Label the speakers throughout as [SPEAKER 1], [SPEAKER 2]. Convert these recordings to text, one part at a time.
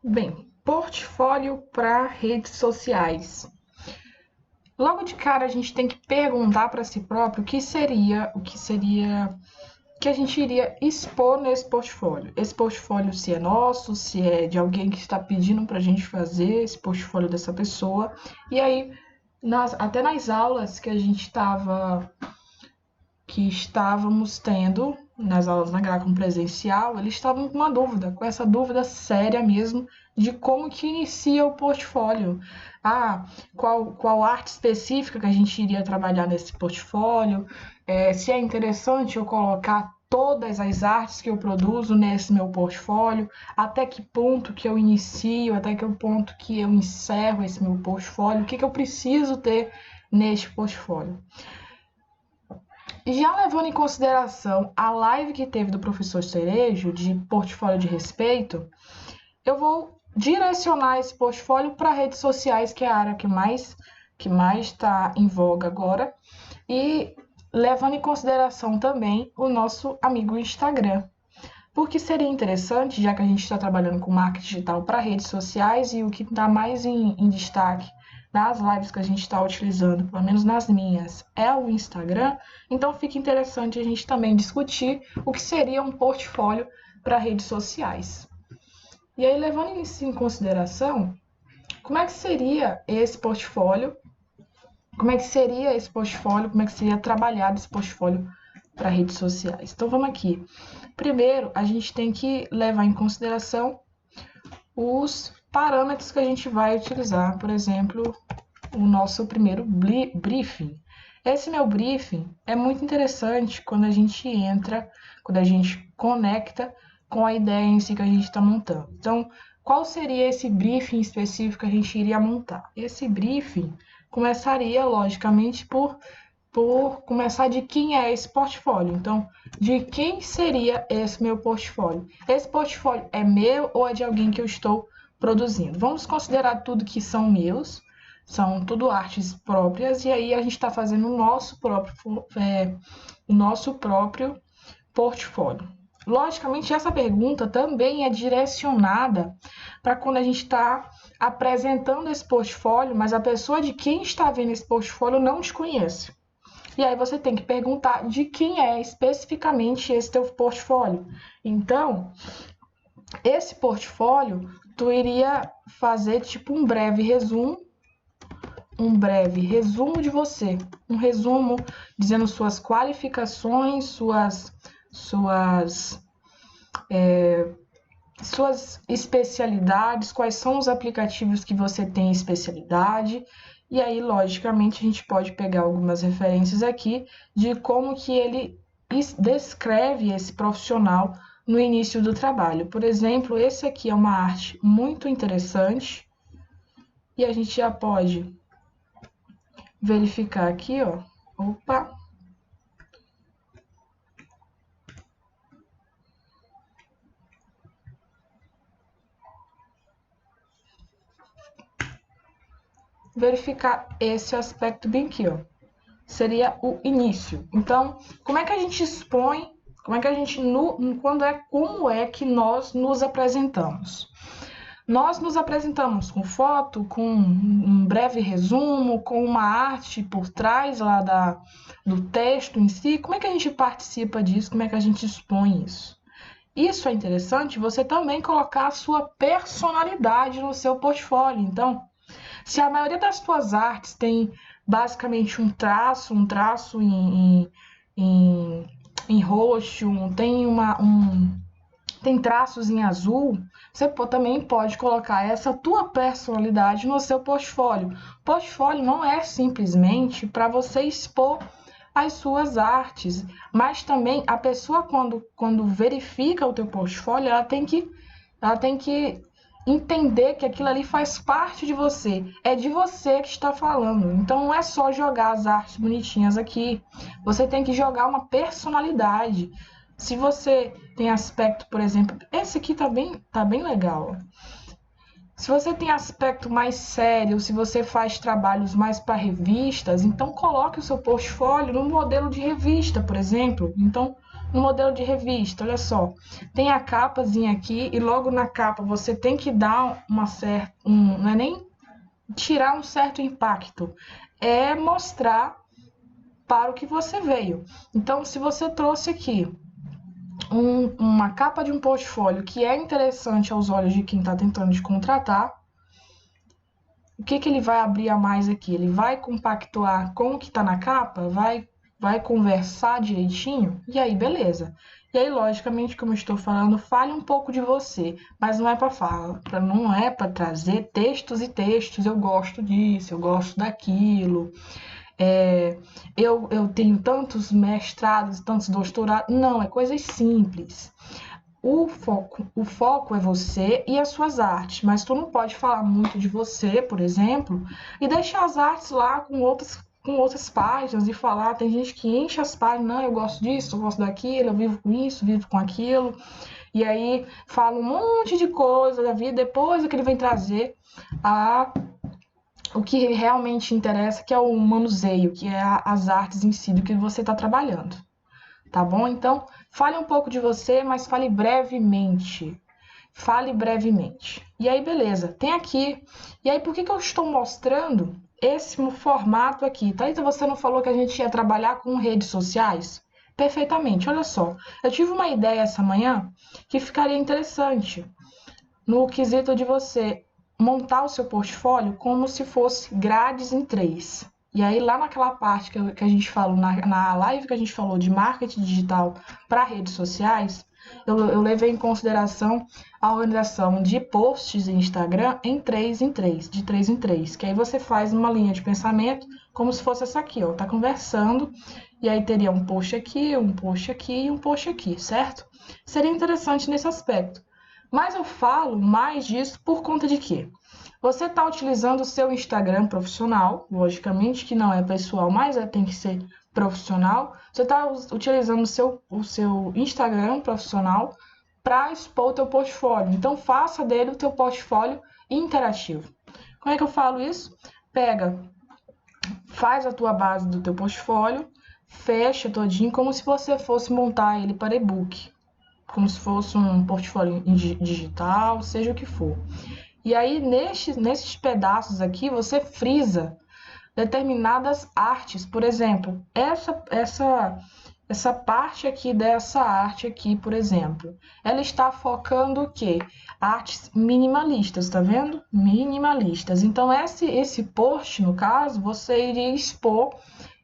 [SPEAKER 1] Bem, portfólio para redes sociais. Logo de cara a gente tem que perguntar para si próprio o que a gente iria expor nesse portfólio. Esse portfólio se é nosso, se é de alguém que está pedindo para a gente fazer esse portfólio dessa pessoa. E aí, até nas aulas que estávamos tendo, nas aulas na Gracom presencial, eles estavam com uma dúvida, com essa dúvida séria mesmo, de como que inicia o portfólio. Qual arte específica que a gente iria trabalhar nesse portfólio, se é interessante eu colocar todas as artes que eu produzo nesse meu portfólio, até que ponto que eu inicio, até que ponto que eu encerro esse meu portfólio, o que eu preciso ter neste portfólio. Já levando em consideração a live que teve do professor Cerejo, de portfólio de respeito, eu vou direcionar esse portfólio para redes sociais, que é a área que mais está em voga agora, e levando em consideração também o nosso amigo Instagram. Porque seria interessante, já que a gente está trabalhando com marketing digital para redes sociais e o que está mais em destaque nas lives que a gente está utilizando, pelo menos nas minhas, é o Instagram, então fica interessante a gente também discutir o que seria um portfólio para redes sociais. E aí, levando isso em consideração, como é que seria esse portfólio? Como é que seria esse portfólio? Como é que seria trabalhado esse portfólio para redes sociais? Então, vamos aqui. Primeiro, a gente tem que levar em consideração os parâmetros que a gente vai utilizar. Por exemplo, o nosso primeiro briefing. Esse meu briefing é muito interessante quando a gente entra, quando a gente conecta com a ideia em si que a gente está montando. Então, qual seria esse briefing específico que a gente iria montar? Esse briefing começaria, logicamente, por começar de quem é esse portfólio. Então, de quem seria esse meu portfólio? Esse portfólio é meu ou é de alguém que eu estou produzindo? Vamos considerar tudo que são meus, são tudo artes próprias, e aí a gente está fazendo o nosso próprio portfólio. Logicamente, essa pergunta também é direcionada para quando a gente está apresentando esse portfólio, mas a pessoa de quem está vendo esse portfólio não te conhece. E aí você tem que perguntar de quem é especificamente esse teu portfólio. Então, esse portfólio, tu iria fazer tipo um breve resumo de você. Um resumo dizendo suas qualificações, suas especialidades, quais são os aplicativos que você tem especialidade. E aí, logicamente, a gente pode pegar algumas referências aqui de como que ele descreve esse profissional no início do trabalho. Por exemplo, esse aqui é uma arte muito interessante e a gente já pode verificar aqui, ó. Opa! Verificar esse aspecto bem aqui, ó. Seria o início. Então, como é que a gente expõe, como é que nós nos apresentamos? Nós nos apresentamos com foto, com um breve resumo, com uma arte por trás lá do texto em si. Como é que a gente participa disso? Como é que a gente expõe isso? Isso é interessante, você também colocar a sua personalidade no seu portfólio. Então, se a maioria das suas artes tem basicamente um traço em roxo, tem traços em azul, você também pode colocar essa tua personalidade no seu portfólio. Portfólio não é simplesmente para você expor as suas artes, mas também a pessoa quando verifica o teu portfólio, ela tem que entender que aquilo ali faz parte de você, é de você que está falando. Então não é só jogar as artes bonitinhas aqui, você tem que jogar uma personalidade. Se você tem aspecto, por exemplo, esse aqui tá bem legal. Se você tem aspecto mais sério, se você faz trabalhos mais para revistas, então coloque o seu portfólio no modelo de revista, por exemplo. Então Um modelo de revista, olha só. Tem a capazinha aqui e logo na capa você tem que dar não é nem tirar um certo impacto, é mostrar para o que você veio. Então, se você trouxe aqui uma capa de um portfólio que é interessante aos olhos de quem está tentando te contratar, o que ele vai abrir a mais aqui? Ele vai compactuar com o que está na capa? Vai conversar direitinho? E aí, beleza. E aí, logicamente, como eu estou falando, fale um pouco de você, mas não é para falar, não é para trazer textos e textos. Eu gosto disso, eu gosto daquilo. Eu tenho tantos mestrados, tantos doutorados. Não, é coisas simples. O foco é você e as suas artes, mas tu não pode falar muito de você, por exemplo, e deixar as artes lá com outras páginas e falar. Tem gente que enche as páginas, não, eu gosto disso, eu gosto daquilo, eu vivo com isso, vivo com aquilo, e aí fala um monte de coisa da vida, depois é que ele vem trazer o que realmente interessa, que é o manuseio, que é as artes em si do que você está trabalhando. Tá bom? Então, fale um pouco de você, mas fale brevemente. Fale brevemente. E aí, beleza. Tem aqui. E aí, por que eu estou mostrando esse formato aqui? Thalita, você não falou que a gente ia trabalhar com redes sociais? Perfeitamente. Olha só. Eu tive uma ideia essa manhã que ficaria interessante no quesito de você montar o seu portfólio como se fosse grades em 3. E aí, lá naquela parte que a gente falou, na live que a gente falou de marketing digital para redes sociais, eu levei em consideração a organização de posts em Instagram em 3 em 3, de 3 em 3, que aí você faz uma linha de pensamento como se fosse essa aqui, ó, tá conversando, e aí teria um post aqui, um post aqui e um post aqui, certo? Seria interessante nesse aspecto. Mas eu falo mais disso por conta de quê? Você está utilizando o seu Instagram profissional, logicamente que não é pessoal, mas tem que ser profissional. Você está utilizando o seu Instagram profissional para expor o teu portfólio. Então, faça dele o teu portfólio interativo. Como é que eu falo isso? Faz a tua base do teu portfólio, fecha todinho como se você fosse montar ele para e-book, como se fosse um portfólio digital, seja o que for. E aí, nesses pedaços aqui, você frisa determinadas artes. Por exemplo, essa parte aqui dessa arte aqui, por exemplo, ela está focando o quê? Artes minimalistas, tá vendo? Minimalistas. Então, esse post, no caso, você iria expor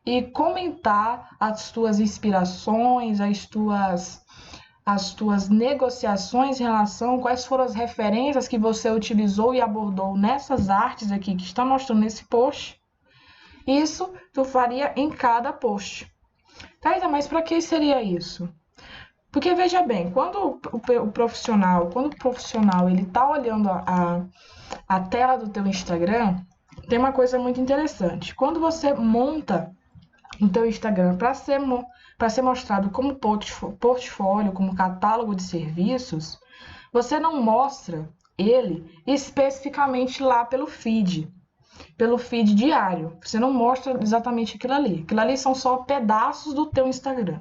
[SPEAKER 1] e comentar as tuas inspirações, as tuas negociações em relação a quais foram as referências que você utilizou e abordou nessas artes aqui que está mostrando nesse post. Isso tu faria em cada post. Thaisa, mas para que seria isso? Porque veja bem, quando o profissional ele está olhando a tela do teu Instagram, tem uma coisa muito interessante. Quando você monta o teu Instagram para ser mostrado como portfólio, como catálogo de serviços, você não mostra ele especificamente lá pelo feed diário. Você não mostra exatamente aquilo ali. Aquilo ali são só pedaços do teu Instagram.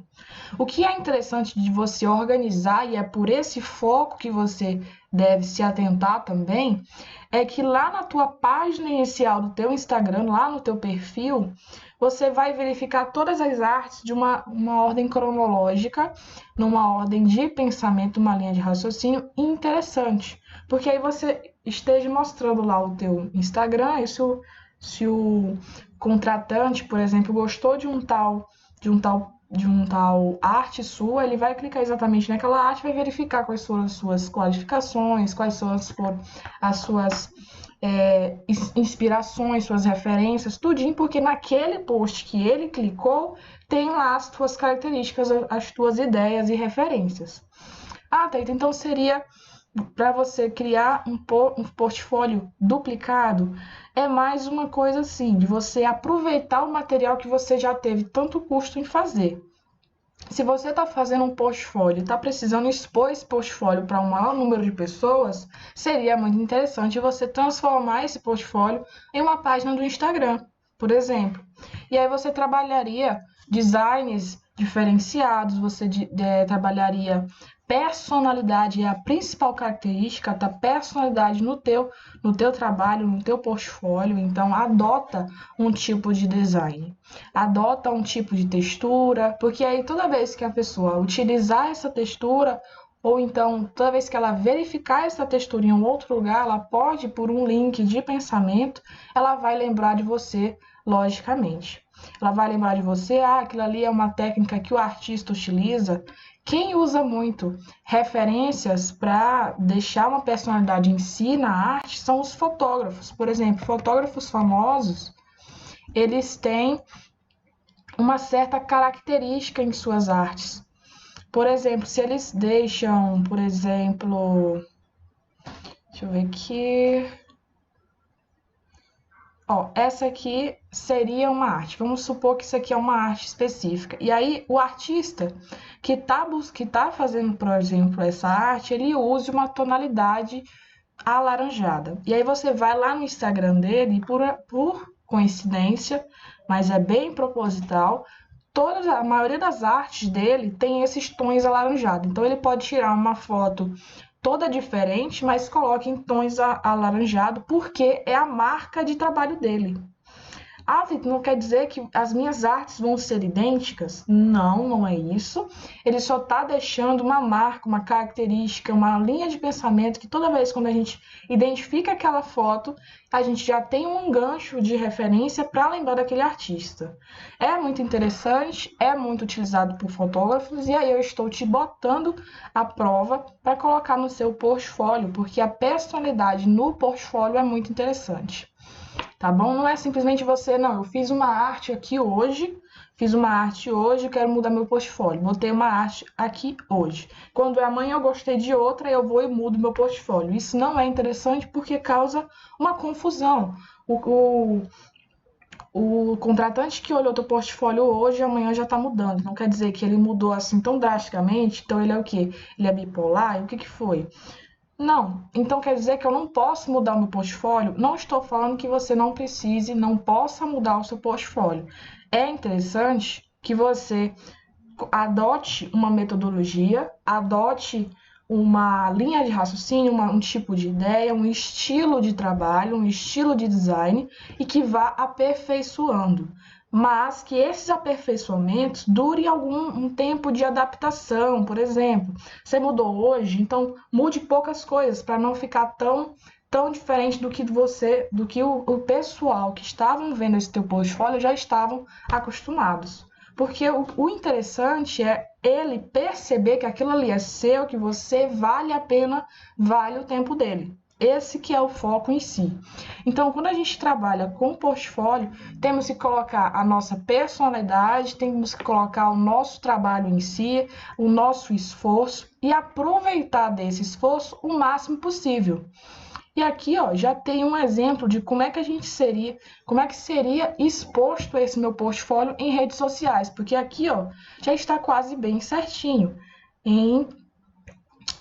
[SPEAKER 1] O que é interessante de você organizar, e é por esse foco que você deve se atentar também, é que lá na tua página inicial do teu Instagram, lá no teu perfil, você vai verificar todas as artes de uma ordem cronológica, numa ordem de pensamento, uma linha de raciocínio interessante. Porque aí você esteja mostrando lá o teu Instagram, e se o contratante, por exemplo, gostou de um tal arte sua, ele vai clicar exatamente naquela arte e vai verificar quais foram as suas qualificações, quais são as suas inspirações, suas referências, tudinho, porque naquele post que ele clicou, tem lá as tuas características, as tuas ideias e referências. Ah, Thaita, então seria para você criar um portfólio duplicado, é mais uma coisa assim, de você aproveitar o material que você já teve tanto custo em fazer. Se você está fazendo um portfólio, está precisando expor esse portfólio para um maior número de pessoas, seria muito interessante você transformar esse portfólio em uma página do Instagram, por exemplo. E aí você trabalharia designs diferenciados, você trabalharia personalidade, é a principal característica da personalidade no teu trabalho, no teu portfólio. Então, adota um tipo de design, adota um tipo de textura, porque aí toda vez que a pessoa utilizar essa textura, ou então toda vez que ela verificar essa textura em um outro lugar, ela pode, por um link de pensamento, ela vai lembrar de você logicamente. Ela vai lembrar de você, aquilo ali é uma técnica que o artista utiliza. Quem usa muito referências para deixar uma personalidade em si na arte são os fotógrafos. Por exemplo, fotógrafos famosos, eles têm uma certa característica em suas artes. Por exemplo, se eles deixam, por exemplo, deixa eu ver aqui. Ó, essa aqui seria uma arte. Vamos supor que isso aqui é uma arte específica. E aí, o artista que tá fazendo, por exemplo, essa arte, ele use uma tonalidade alaranjada. E aí você vai lá no Instagram dele e por coincidência, mas é bem proposital, a maioria das artes dele tem esses tons alaranjados. Então ele pode tirar uma foto toda diferente, mas coloca em tons alaranjado, porque é a marca de trabalho dele. Vitor, não quer dizer que as minhas artes vão ser idênticas? Não, não é isso. Ele só está deixando uma marca, uma característica, uma linha de pensamento que toda vez quando a gente identifica aquela foto, a gente já tem um gancho de referência para lembrar daquele artista. É muito interessante, é muito utilizado por fotógrafos e aí eu estou te botando à prova para colocar no seu portfólio, porque a personalidade no portfólio é muito interessante. Tá bom? Não é simplesmente você, não, eu fiz uma arte aqui hoje, quero mudar meu portfólio, botei uma arte aqui hoje. Quando é amanhã eu gostei de outra, eu vou e mudo meu portfólio. Isso não é interessante porque causa uma confusão. O contratante que olhou teu portfólio hoje, amanhã já está mudando. Não quer dizer que ele mudou assim tão drasticamente, então ele é o quê? Ele é bipolar? E o que foi? Não, então quer dizer que eu não posso mudar o meu portfólio? Não estou falando que você não precise, não possa mudar o seu portfólio. É interessante que você adote uma metodologia, adote uma linha de raciocínio, um tipo de ideia, um estilo de trabalho, um estilo de design e que vá aperfeiçoando. Mas que esses aperfeiçoamentos durem um tempo de adaptação. Por exemplo, você mudou hoje, então mude poucas coisas para não ficar tão diferente do que o pessoal que estavam vendo esse teu portfólio já estavam acostumados. Porque o interessante é ele perceber que aquilo ali é seu, que você vale a pena, vale o tempo dele. Esse que é o foco em si. Então, quando a gente trabalha com portfólio, temos que colocar a nossa personalidade, temos que colocar o nosso trabalho em si, o nosso esforço e aproveitar desse esforço o máximo possível. E aqui, ó, já tem um exemplo de como é que seria exposto esse meu portfólio em redes sociais, porque aqui, ó, já está quase bem certinho, em,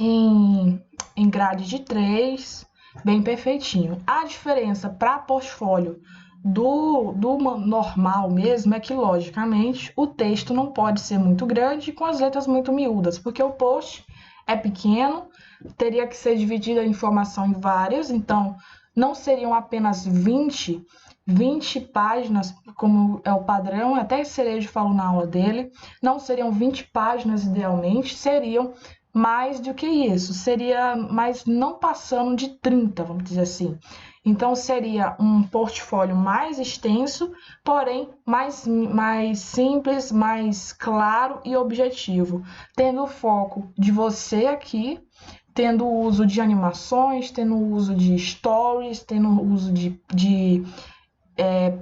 [SPEAKER 1] em grade de 3, bem perfeitinho. A diferença para portfólio do normal mesmo é que, logicamente, o texto não pode ser muito grande com as letras muito miúdas, porque o post é pequeno, teria que ser dividida a informação em várias, então não seriam apenas 20 páginas, como é o padrão, até Cerejo falou na aula dele, não seriam 20 páginas idealmente, seriam mais do que isso, seria, mas não passando de 30, vamos dizer assim. Então seria um portfólio mais extenso, porém mais simples, mais claro e objetivo, tendo o foco de você aqui, tendo o uso de animações, tendo o uso de stories, tendo o uso de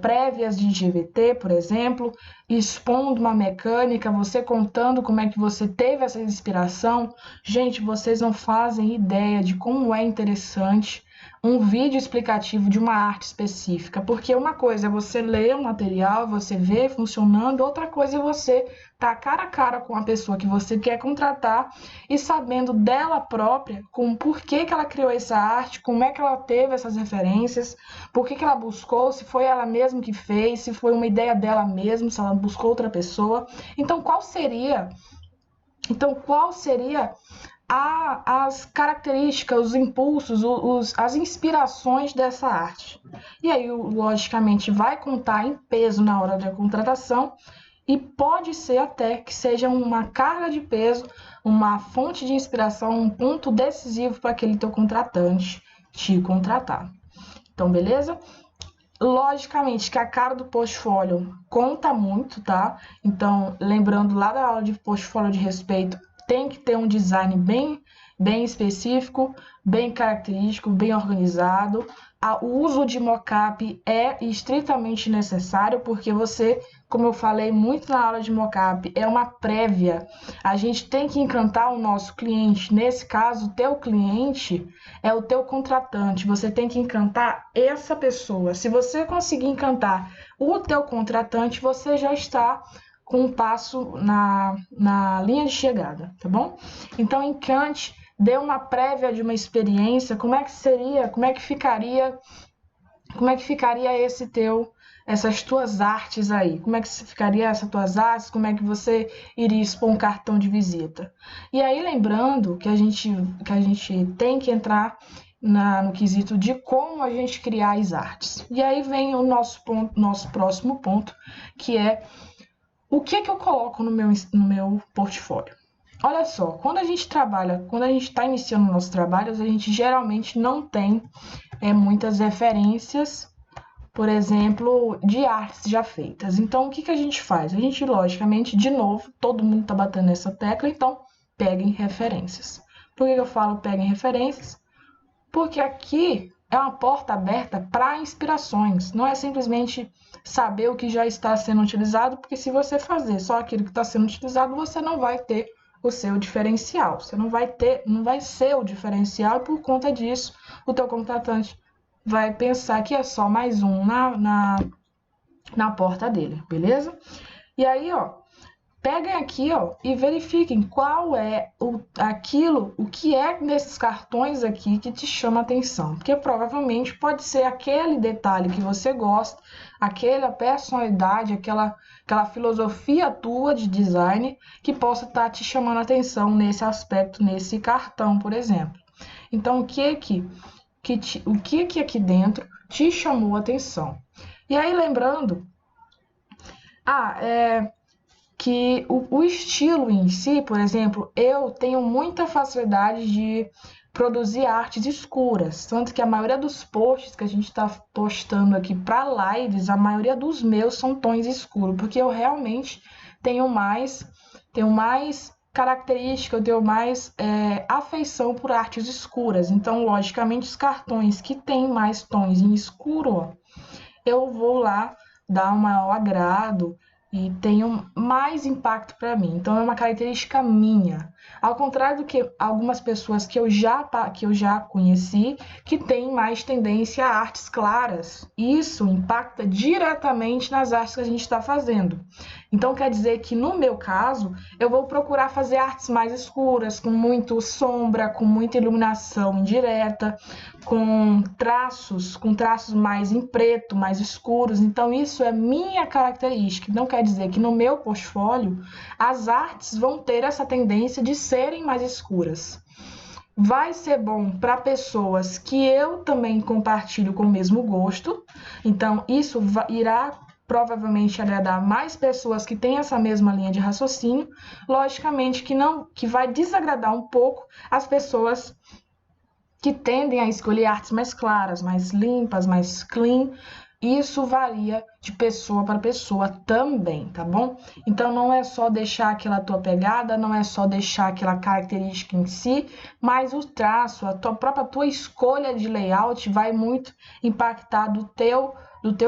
[SPEAKER 1] prévias de GVT, por exemplo, expondo uma mecânica, você contando como é que você teve essa inspiração. Gente, vocês não fazem ideia de como é interessante um vídeo explicativo de uma arte específica, porque uma coisa é você ler o material, você ver funcionando, outra coisa é você estar cara a cara com a pessoa que você quer contratar e sabendo dela própria, com por que ela criou essa arte, como é que ela teve essas referências, por que ela buscou, se foi ela mesma que fez, se foi uma ideia dela mesma, se ela buscou outra pessoa. Então, qual seria as características, os impulsos, as inspirações dessa arte? E aí, logicamente, vai contar em peso na hora da contratação e pode ser até que seja uma carga de peso, uma fonte de inspiração, um ponto decisivo para aquele teu contratante te contratar. Então, beleza? Logicamente que a cara do portfólio conta muito, tá? Então, lembrando lá da aula de portfólio de respeito, tem que ter um design bem específico, bem característico, bem organizado. O uso de mockup é estritamente necessário, porque você, como eu falei muito na aula de mockup, é uma prévia. A gente tem que encantar o nosso cliente. Nesse caso, o teu cliente é o teu contratante. Você tem que encantar essa pessoa. Se você conseguir encantar o teu contratante, você já está com um passo na linha de chegada, tá bom? Então, encante, dê uma prévia de uma experiência, como é que ficaria essas tuas artes aí? Como é que ficaria essas tuas artes? Como é que você iria expor um cartão de visita? E aí, lembrando que a gente tem que entrar no quesito de como a gente criar as artes. E aí vem o nosso próximo ponto, que é o que eu coloco no meu portfólio. Olha só, quando a gente está iniciando nossos trabalhos, a gente geralmente não tem muitas referências, por exemplo, de artes já feitas. Então, o que a gente faz? A gente, logicamente, de novo, todo mundo está batendo nessa tecla, então peguem referências. Por que eu falo peguem referências? Porque aqui é uma porta aberta para inspirações. Não é simplesmente saber o que já está sendo utilizado, porque se você fazer só aquilo que está sendo utilizado, você não vai ter o seu diferencial. Você não vai ser o diferencial, e por conta disso, o teu contratante vai pensar que é só mais um na porta dele, beleza? E aí, peguem aqui, e verifiquem qual é o que é nesses cartões aqui que te chama atenção. Porque provavelmente pode ser aquele detalhe que você gosta, aquela personalidade, aquela filosofia tua de design que possa estar te chamando atenção nesse aspecto, nesse cartão, por exemplo. Então, o que aqui dentro te chamou atenção? E aí, lembrando, que o estilo em si, por exemplo, eu tenho muita facilidade de produzir artes escuras, tanto que a maioria dos posts que a gente está postando aqui para lives, a maioria dos meus são tons escuros, porque eu realmente tenho mais característica, eu tenho mais afeição por artes escuras. Então, logicamente, os cartões que têm mais tons em escuro, eu vou lá dar um maior agrado e tenho mais impacto para mim. Então, é uma característica minha. Ao contrário do que algumas pessoas que eu já conheci, que têm mais tendência a artes claras. Isso impacta diretamente nas artes que a gente está fazendo. Então, quer dizer que, no meu caso, eu vou procurar fazer artes mais escuras, com muito sombra, com muita iluminação indireta, com traços mais em preto, mais escuros. Então, isso é minha característica. Não quer dizer que no meu portfólio as artes vão ter essa tendência de serem mais escuras. Vai ser bom para pessoas que eu também compartilho com o mesmo gosto. Então, isso irá provavelmente agradar mais pessoas que têm essa mesma linha de raciocínio. Logicamente que vai desagradar um pouco as pessoas que tendem a escolher artes mais claras, mais limpas, mais clean. Isso varia de pessoa para pessoa também, tá bom? Então, não é só deixar aquela tua pegada, não é só deixar aquela característica em si, mas o traço, a tua escolha de layout vai muito impactar do teu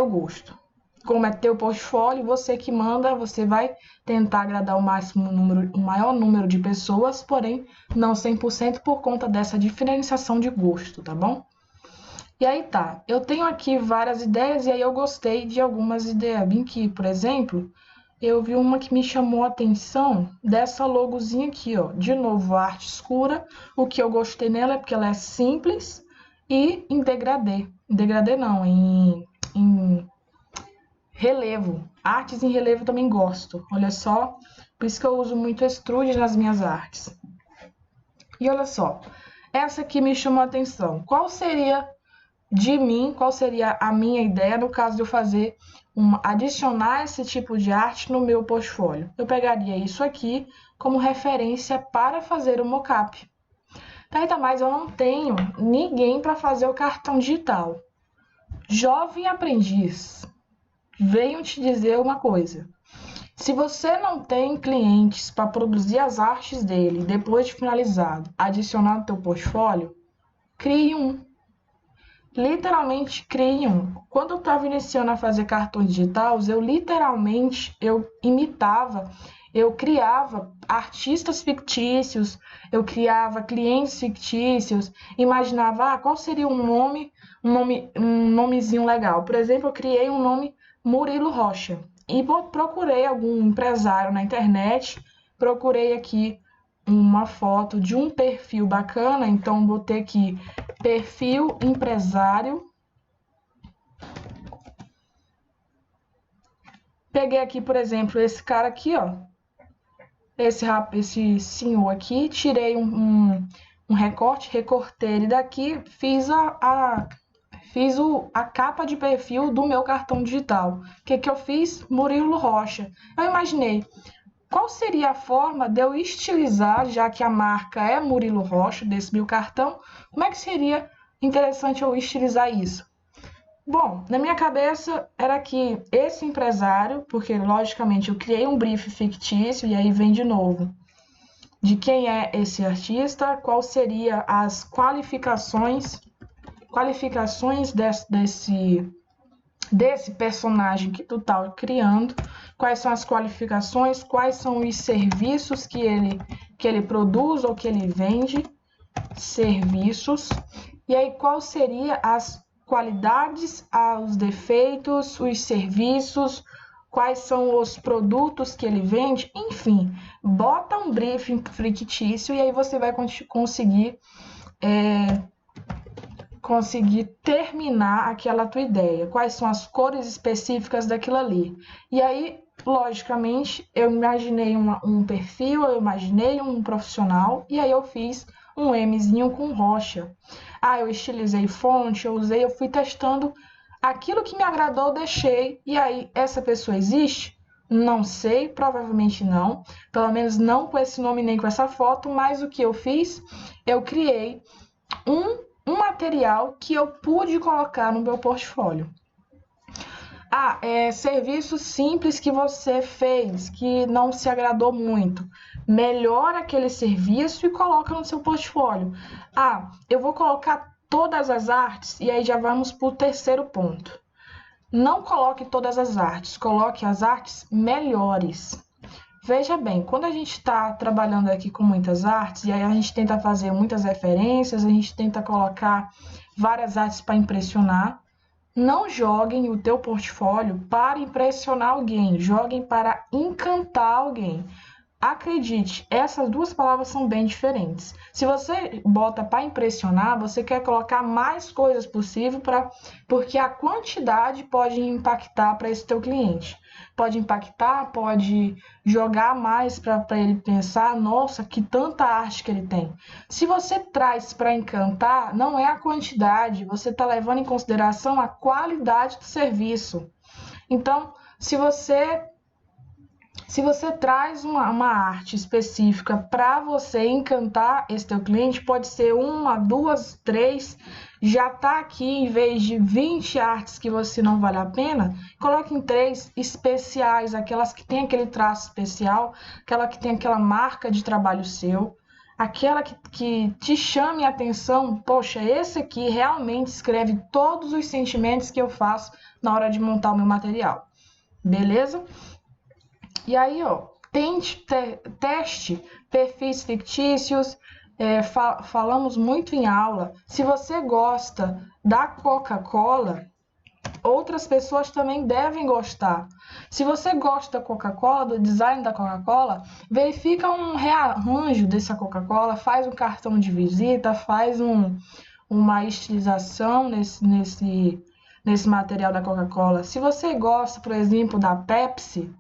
[SPEAKER 1] gosto. Como é teu portfólio, você que manda, você vai tentar agradar o maior número de pessoas, porém não 100% por conta dessa diferenciação de gosto, tá bom? E aí tá, eu tenho aqui várias ideias e aí eu gostei de algumas ideias. Bem que, por exemplo, eu vi uma que me chamou a atenção dessa logozinha aqui, De novo, arte escura. O que eu gostei nela é porque ela é simples e em degradê. Degradê não, em Relevo. Artes em relevo também gosto. Olha só. Por isso que eu uso muito extrude nas minhas artes. E olha só. Essa aqui me chamou a atenção. Qual seria a minha ideia no caso de eu fazer adicionar esse tipo de arte no meu portfólio? Eu pegaria isso aqui como referência para fazer o mockup. Tá, mas eu não tenho ninguém para fazer o cartão digital. Jovem aprendiz, venho te dizer uma coisa. Se você não tem clientes para produzir as artes dele depois de finalizado, adicionar no teu portfólio, crie um. Literalmente crie um. Quando eu estava iniciando a fazer cartões digitais, eu imitava, eu criava artistas fictícios, eu criava clientes fictícios, imaginava qual seria um nomezinho legal. Por exemplo, eu criei um nome Murilo Rocha e procurei algum empresário na internet, procurei aqui uma foto de um perfil bacana, então botei aqui perfil empresário. Peguei aqui, por exemplo, esse cara aqui, ó. Esse senhor aqui, tirei um recorte, recortei ele daqui, fiz a capa de perfil do meu cartão digital. O que eu fiz? Murilo Rocha. Eu imaginei, qual seria a forma de eu estilizar, já que a marca é Murilo Rocha, desse meu cartão, como é que seria interessante eu estilizar isso? Bom, na minha cabeça era que esse empresário, porque logicamente eu criei um brief fictício, e aí vem de novo, de quem é esse artista, qual seria as qualificações desse personagem que tu tá criando, quais são as qualificações, quais são os serviços que ele produz ou que ele vende, serviços, e aí qual seria as qualidades, os defeitos, os serviços, quais são os produtos que ele vende, enfim, bota um briefing fictício e aí você vai conseguir terminar aquela tua ideia, quais são as cores específicas daquilo ali. E aí, logicamente, eu imaginei um perfil, eu imaginei um profissional, e aí eu fiz um Mzinho com rocha. Eu estilizei fonte, eu fui testando aquilo que me agradou, eu deixei, e aí, essa pessoa existe? Não sei, provavelmente não, pelo menos não com esse nome nem com essa foto, mas o que eu fiz? Eu criei um material que eu pude colocar no meu portfólio. Serviço simples que você fez, que não se agradou muito. Melhora aquele serviço e coloca no seu portfólio. Eu vou colocar todas as artes, e aí já vamos para o terceiro ponto. Não coloque todas as artes, coloque as artes melhores. Veja bem, quando a gente está trabalhando aqui com muitas artes, e aí a gente tenta fazer muitas referências, a gente tenta colocar várias artes para impressionar, não joguem o teu portfólio para impressionar alguém, joguem para encantar alguém. Acredite, essas duas palavras são bem diferentes. Se você bota para impressionar, você quer colocar mais coisas possível porque a quantidade pode impactar para esse teu cliente. Pode impactar, pode jogar mais para ele pensar, nossa, que tanta arte que ele tem. Se você traz para encantar, não é a quantidade, você está levando em consideração a qualidade do serviço. Então, se você traz uma arte específica para você encantar esse teu cliente, pode ser 1, 2, 3, já está aqui, em vez de 20 artes que você não vale a pena, coloque em 3 especiais, aquelas que tem aquele traço especial, aquela que tem aquela marca de trabalho seu, aquela que te chame a atenção. Poxa, esse aqui realmente escreve todos os sentimentos que eu faço na hora de montar o meu material. Beleza? E aí, teste perfis fictícios. Falamos muito em aula. Se você gosta da Coca-Cola, outras pessoas também devem gostar. Se você gosta da Coca-Cola, do design da Coca-Cola, verifica um rearranjo dessa Coca-Cola, faz um cartão de visita, faz uma estilização nesse material da Coca-Cola. Se você gosta, por exemplo, da Pepsi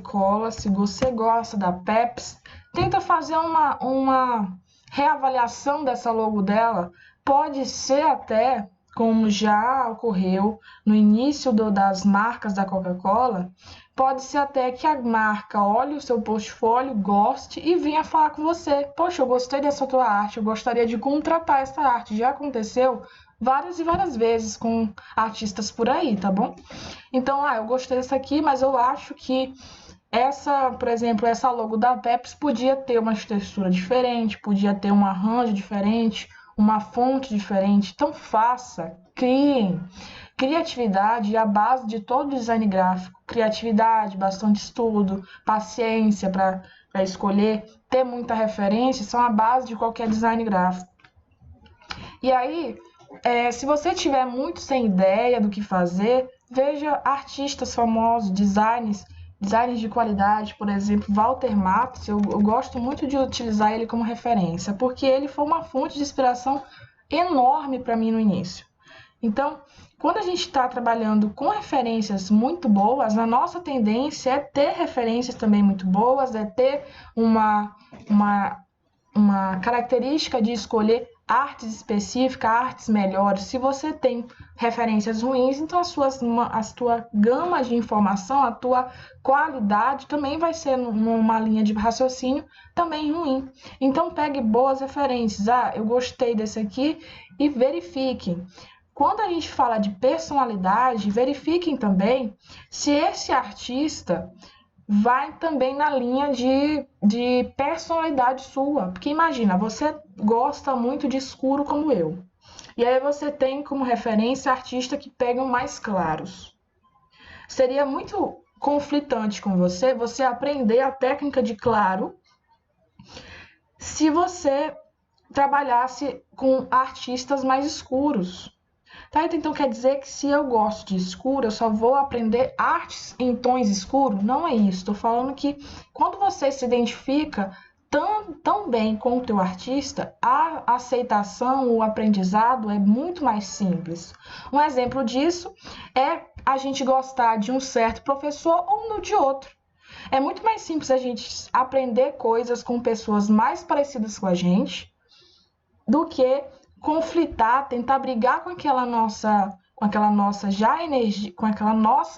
[SPEAKER 1] Cola, se você gosta da Pepsi, tenta fazer uma reavaliação dessa logo dela. Pode ser até, como já ocorreu no início das marcas da Coca-Cola, pode ser até que a marca olhe o seu portfólio, goste e venha falar com você. Poxa, eu gostei dessa tua arte, eu gostaria de contratar essa arte. Já aconteceu várias e várias vezes com artistas por aí, tá bom? Então, eu gostei dessa aqui, mas eu acho que essa, por exemplo, essa logo da Pepsi podia ter uma textura diferente, podia ter um arranjo diferente, uma fonte diferente. Então faça, criem. Criatividade é a base de todo design gráfico. Criatividade, bastante estudo, paciência para escolher, ter muita referência, são a base de qualquer design gráfico. E aí, se você tiver muito sem ideia do que fazer, veja artistas famosos, designers de qualidade, por exemplo, Walter Matos. Eu gosto muito de utilizar ele como referência, porque ele foi uma fonte de inspiração enorme para mim no início. Então, quando a gente está trabalhando com referências muito boas, a nossa tendência é ter referências também muito boas, é ter uma característica de escolher artes específicas, artes melhores. Se você tem referências ruins, então a tua gama de informação, a tua qualidade também vai ser numa linha de raciocínio também ruim. Então pegue boas referências. Eu gostei desse aqui e verifiquem. Quando a gente fala de personalidade, verifiquem também se esse artista vai também na linha de personalidade sua. Porque imagina, você gosta muito de escuro como eu. E aí você tem como referência artistas que pegam mais claros. Seria muito conflitante com você aprender a técnica de claro se você trabalhasse com artistas mais escuros. Tá? Então quer dizer que se eu gosto de escuro, eu só vou aprender artes em tons escuros? Não é isso. Estou falando que quando você se identifica tão bem com o teu artista, a aceitação, o aprendizado é muito mais simples. Um exemplo disso é a gente gostar de um certo professor ou de outro. É muito mais simples a gente aprender coisas com pessoas mais parecidas com a gente do que conflitar, tentar brigar com aquela nossa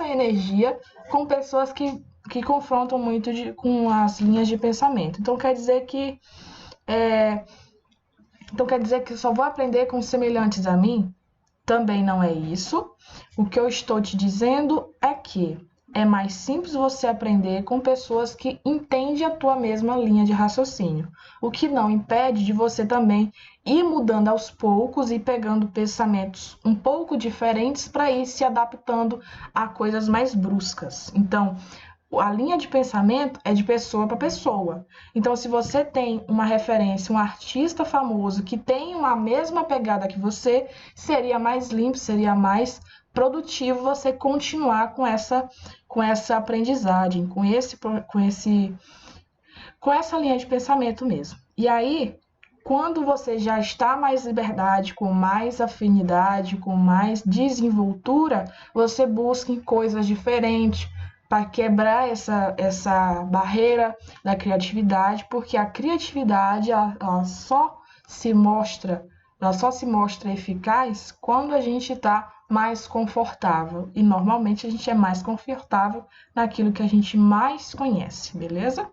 [SPEAKER 1] energia com pessoas que confrontam muito com as linhas de pensamento. Então quer dizer que eu só vou aprender com semelhantes a mim? Também não é isso. O que eu estou te dizendo é que é mais simples você aprender com pessoas que entendem a tua mesma linha de raciocínio. O que não impede de você também ir mudando aos poucos e pegando pensamentos um pouco diferentes para ir se adaptando a coisas mais bruscas. Então, a linha de pensamento é de pessoa para pessoa. Então, se você tem uma referência, um artista famoso que tem uma mesma pegada que você, seria mais limpo, seria mais produtivo você continuar com essa aprendizagem, com essa linha de pensamento mesmo. E aí, quando você já está mais liberdade, com mais afinidade, com mais desenvoltura, você busca em coisas diferentes para quebrar essa barreira da criatividade, porque a criatividade ela só se mostra eficaz quando a gente está mais confortável. E normalmente a gente é mais confortável naquilo que a gente mais conhece, beleza?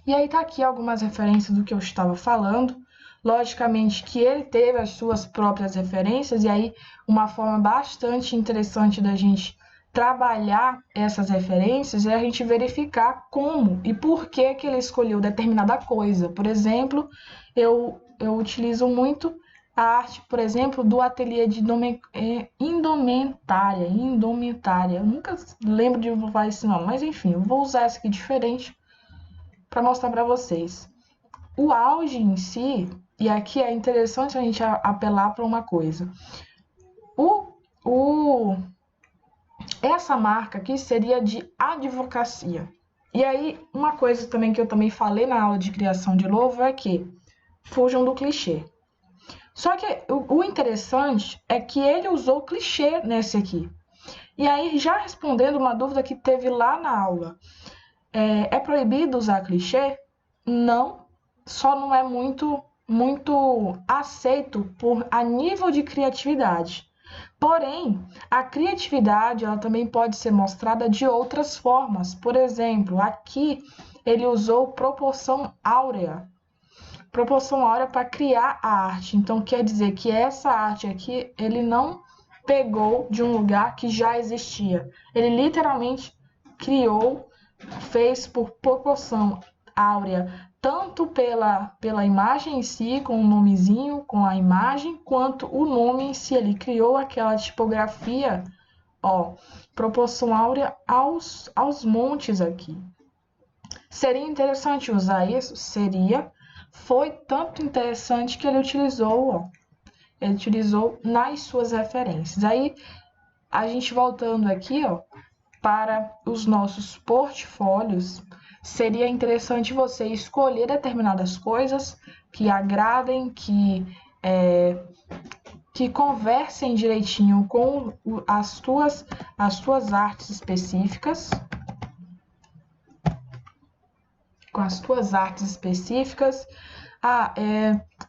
[SPEAKER 1] E aí tá aqui algumas referências do que eu estava falando. Logicamente que ele teve as suas próprias referências, e aí uma forma bastante interessante da gente trabalhar essas referências é a gente verificar como e por que ele escolheu determinada coisa. Por exemplo, eu utilizo muito a arte, por exemplo, do ateliê de indumentária. Eu nunca lembro de usar esse nome, mas enfim, eu vou usar essa aqui diferente para mostrar para vocês. O auge em si, e aqui é interessante a gente apelar para uma coisa. Essa marca aqui seria de advocacia. E aí, uma coisa também que eu também falei na aula de criação de logo é que fujam do clichê. Só que o interessante é que ele usou clichê nesse aqui. E aí, já respondendo uma dúvida que teve lá na aula, é proibido usar clichê? Não, só não é muito aceito a nível de criatividade. Porém, a criatividade ela também pode ser mostrada de outras formas. Por exemplo, aqui ele usou proporção áurea. Proporção áurea para criar a arte. Então, quer dizer que essa arte aqui, ele não pegou de um lugar que já existia. Ele literalmente criou, fez por proporção áurea, tanto pela imagem em si, com o nomezinho, com a imagem, quanto o nome em si. Ele criou aquela tipografia, ó, proporção áurea aos montes aqui. Seria interessante usar isso? Seria. Foi tanto interessante que ele utilizou nas suas referências. Aí, a gente voltando aqui, ó, para os nossos portfólios, seria interessante você escolher determinadas coisas que agradem, que conversem direitinho com as tuas artes específicas. Com as tuas artes específicas.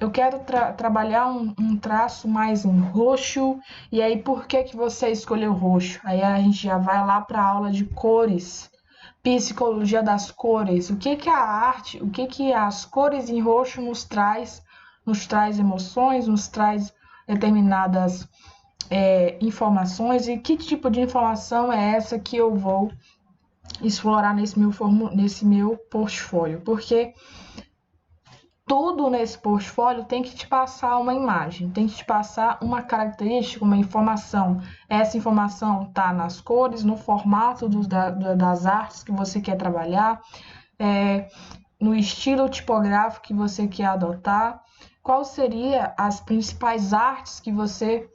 [SPEAKER 1] Eu quero trabalhar um traço mais em roxo, e aí por que você escolheu roxo? Aí a gente já vai lá para a aula de cores, psicologia das cores, o que a arte, o que as cores em roxo nos traz emoções, nos traz determinadas informações, e que tipo de informação é essa que eu vou explorar nesse meu portfólio, porque tudo nesse portfólio tem que te passar uma imagem, tem que te passar uma característica, uma informação. Essa informação está nas cores, no formato das artes que você quer trabalhar, no estilo tipográfico que você quer adotar. Qual seria as principais artes que você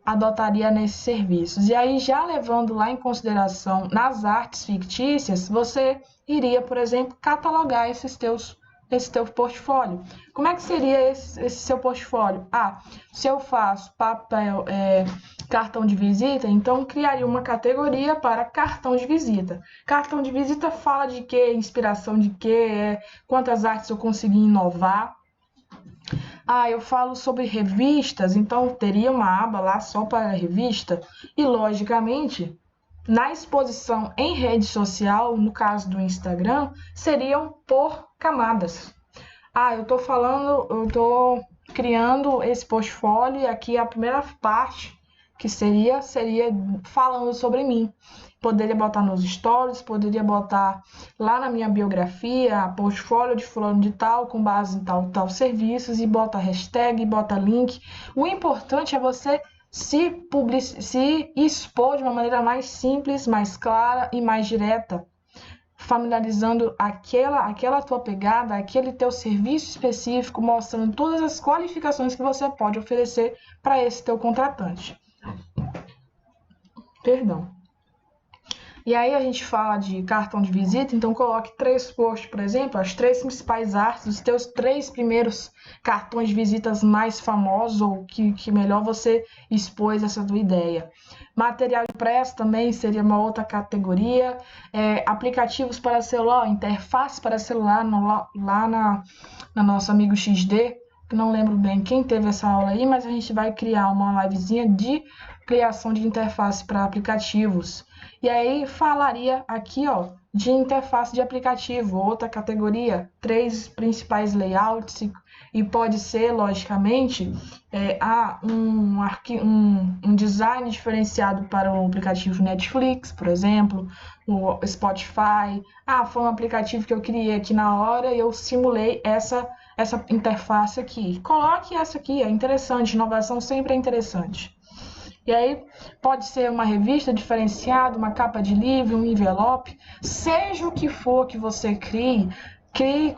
[SPEAKER 1] adotaria nesses serviços? E aí, já levando lá em consideração nas artes fictícias, você iria, por exemplo, catalogar esse teu portfólio. Como é que seria esse seu portfólio? Se eu faço papel, cartão de visita, então criaria uma categoria para cartão de visita. Cartão de visita fala de quê? Inspiração de quê? Quantas artes eu consegui inovar? Eu falo sobre revistas, então teria uma aba lá só para revista. E, logicamente, na exposição em rede social, no caso do Instagram, seriam por camadas. Eu estou criando esse portfólio e aqui a primeira parte que seria falando sobre mim. Poderia botar nos stories, poderia botar lá na minha biografia, portfólio de fulano de tal, com base em tal serviços, e bota hashtag, bota link. O importante é você se expor de uma maneira mais simples, mais clara e mais direta, familiarizando aquela tua pegada, aquele teu serviço específico, mostrando todas as qualificações que você pode oferecer para esse teu contratante. Perdão. E aí a gente fala de cartão de visita, então coloque 3 posts, por exemplo, as 3 principais artes, os teus 3 primeiros cartões de visitas mais famosos, ou que melhor você expôs essa tua ideia. Material impresso também seria uma outra categoria. Aplicativos para celular, interface para celular, lá na nosso amigo XD, que não lembro bem quem teve essa aula aí, mas a gente vai criar uma livezinha de criação de interface para aplicativos. E aí falaria aqui, de interface de aplicativo, outra categoria, 3 principais layouts, e pode ser, logicamente, um design diferenciado para o aplicativo Netflix, por exemplo, o Spotify. Foi um aplicativo que eu criei aqui na hora e eu simulei essa interface aqui. Coloque essa aqui, é interessante, inovação sempre é interessante. E aí pode ser uma revista diferenciada, uma capa de livro, um envelope, seja o que for que você crie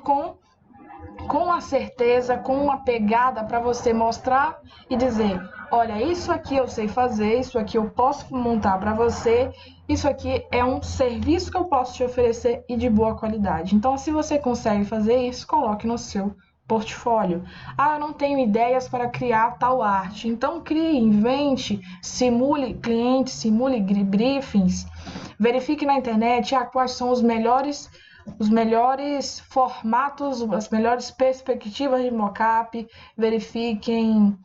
[SPEAKER 1] com a certeza, com uma pegada para você mostrar e dizer: olha, isso aqui eu sei fazer, isso aqui eu posso montar para você, isso aqui é um serviço que eu posso te oferecer e de boa qualidade. Então, se você consegue fazer isso, coloque no seu portfólio. Ah, eu não tenho ideias para criar tal arte. Então crie, invente, simule clientes, simule briefings, verifique na internet quais são os melhores formatos, as melhores perspectivas de mockup, verifiquem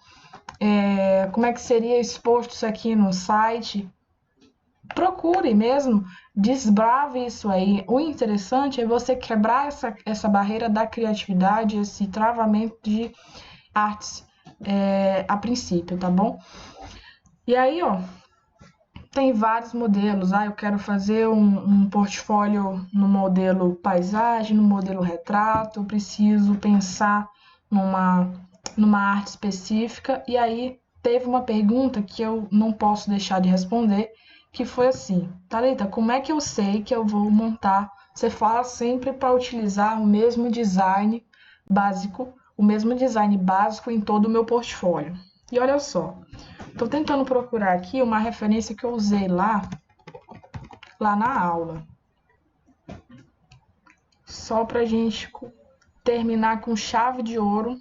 [SPEAKER 1] como é que seria exposto isso aqui no site. Procure mesmo, desbrave isso aí. O interessante é você quebrar essa barreira da criatividade, esse travamento de artes a princípio, tá bom? E aí, ó, tem vários modelos. Eu quero fazer um portfólio no modelo paisagem, no modelo retrato, eu preciso pensar numa arte específica. E aí teve uma pergunta que eu não posso deixar de responder, que foi assim: Thalita, como é que eu sei que eu vou montar? Você fala sempre para utilizar o mesmo design básico em todo o meu portfólio. E olha só, estou tentando procurar aqui uma referência que eu usei lá na aula, só para a gente terminar com chave de ouro.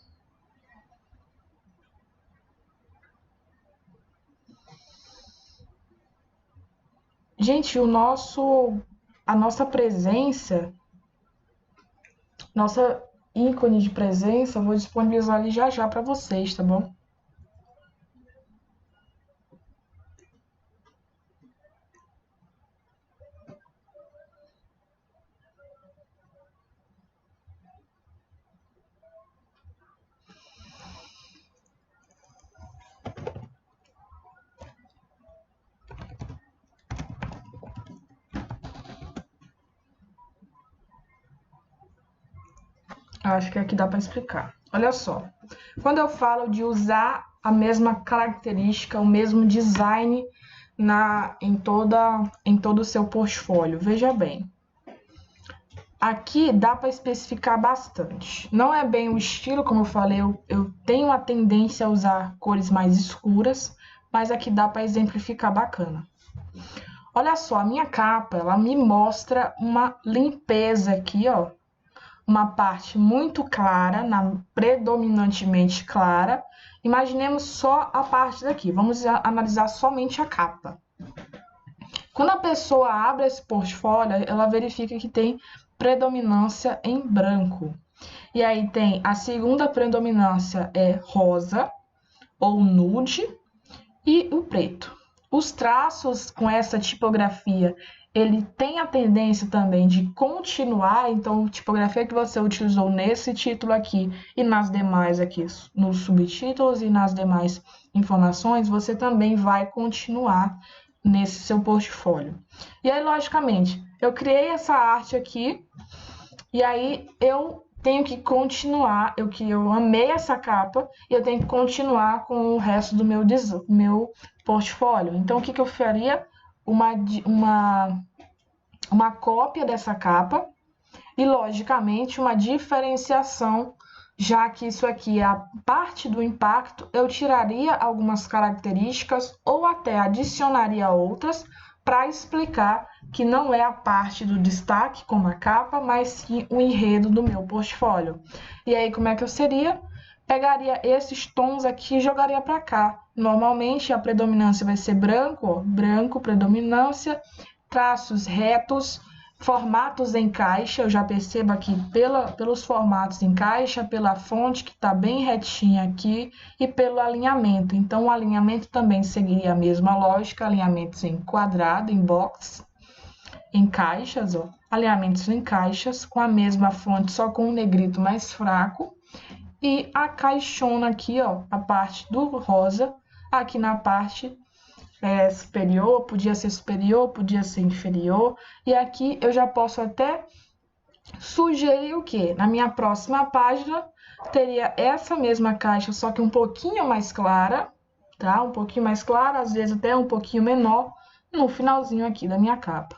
[SPEAKER 1] Gente, a nossa presença, nossa ícone de presença, eu vou disponibilizar ali já já para vocês, tá bom? Acho que aqui dá para explicar. Olha só, quando eu falo de usar a mesma característica, o mesmo design em todo o seu portfólio, veja bem. Aqui dá para especificar bastante. Não é bem o estilo, como eu falei, eu tenho a tendência a usar cores mais escuras, mas aqui dá para exemplificar bacana. Olha só, a minha capa, ela me mostra uma limpeza aqui, ó. Uma parte muito clara, predominantemente clara. Imaginemos só a parte daqui. Vamos analisar somente a capa. Quando a pessoa abre esse portfólio, ela verifica que tem predominância em branco. E aí tem a segunda predominância é rosa ou nude e o preto. Os traços com essa tipografia, ele tem a tendência também de continuar, então a tipografia que você utilizou nesse título aqui e nas demais aqui, nos subtítulos e nas demais informações, você também vai continuar nesse seu portfólio. E aí, logicamente, eu criei essa arte aqui e aí eu tenho que continuar, eu amei essa capa e eu tenho que continuar com o resto do meu portfólio. Então, o que eu faria? Uma cópia dessa capa e, logicamente, uma diferenciação, já que isso aqui é a parte do impacto, eu tiraria algumas características ou até adicionaria outras para explicar que não é a parte do destaque, como a capa, mas sim o enredo do meu portfólio. E aí, como é que eu seria? Pegaria esses tons aqui e jogaria para cá. Normalmente, a predominância vai ser branco, ó, branco, predominância, traços retos, formatos em caixa, eu já percebo aqui pelos formatos em caixa, pela fonte que está bem retinha aqui e pelo alinhamento. Então, o alinhamento também seguiria a mesma lógica, alinhamentos em quadrado, em box, em caixas, ó, alinhamentos em caixas com a mesma fonte, só com um negrito mais fraco. E a caixona aqui, ó, a parte do rosa, aqui na parte superior, podia ser inferior. E aqui eu já posso até sugerir o que? Na minha próxima página, teria essa mesma caixa, só que um pouquinho mais clara, tá? Um pouquinho mais clara, às vezes até um pouquinho menor, no finalzinho aqui da minha capa,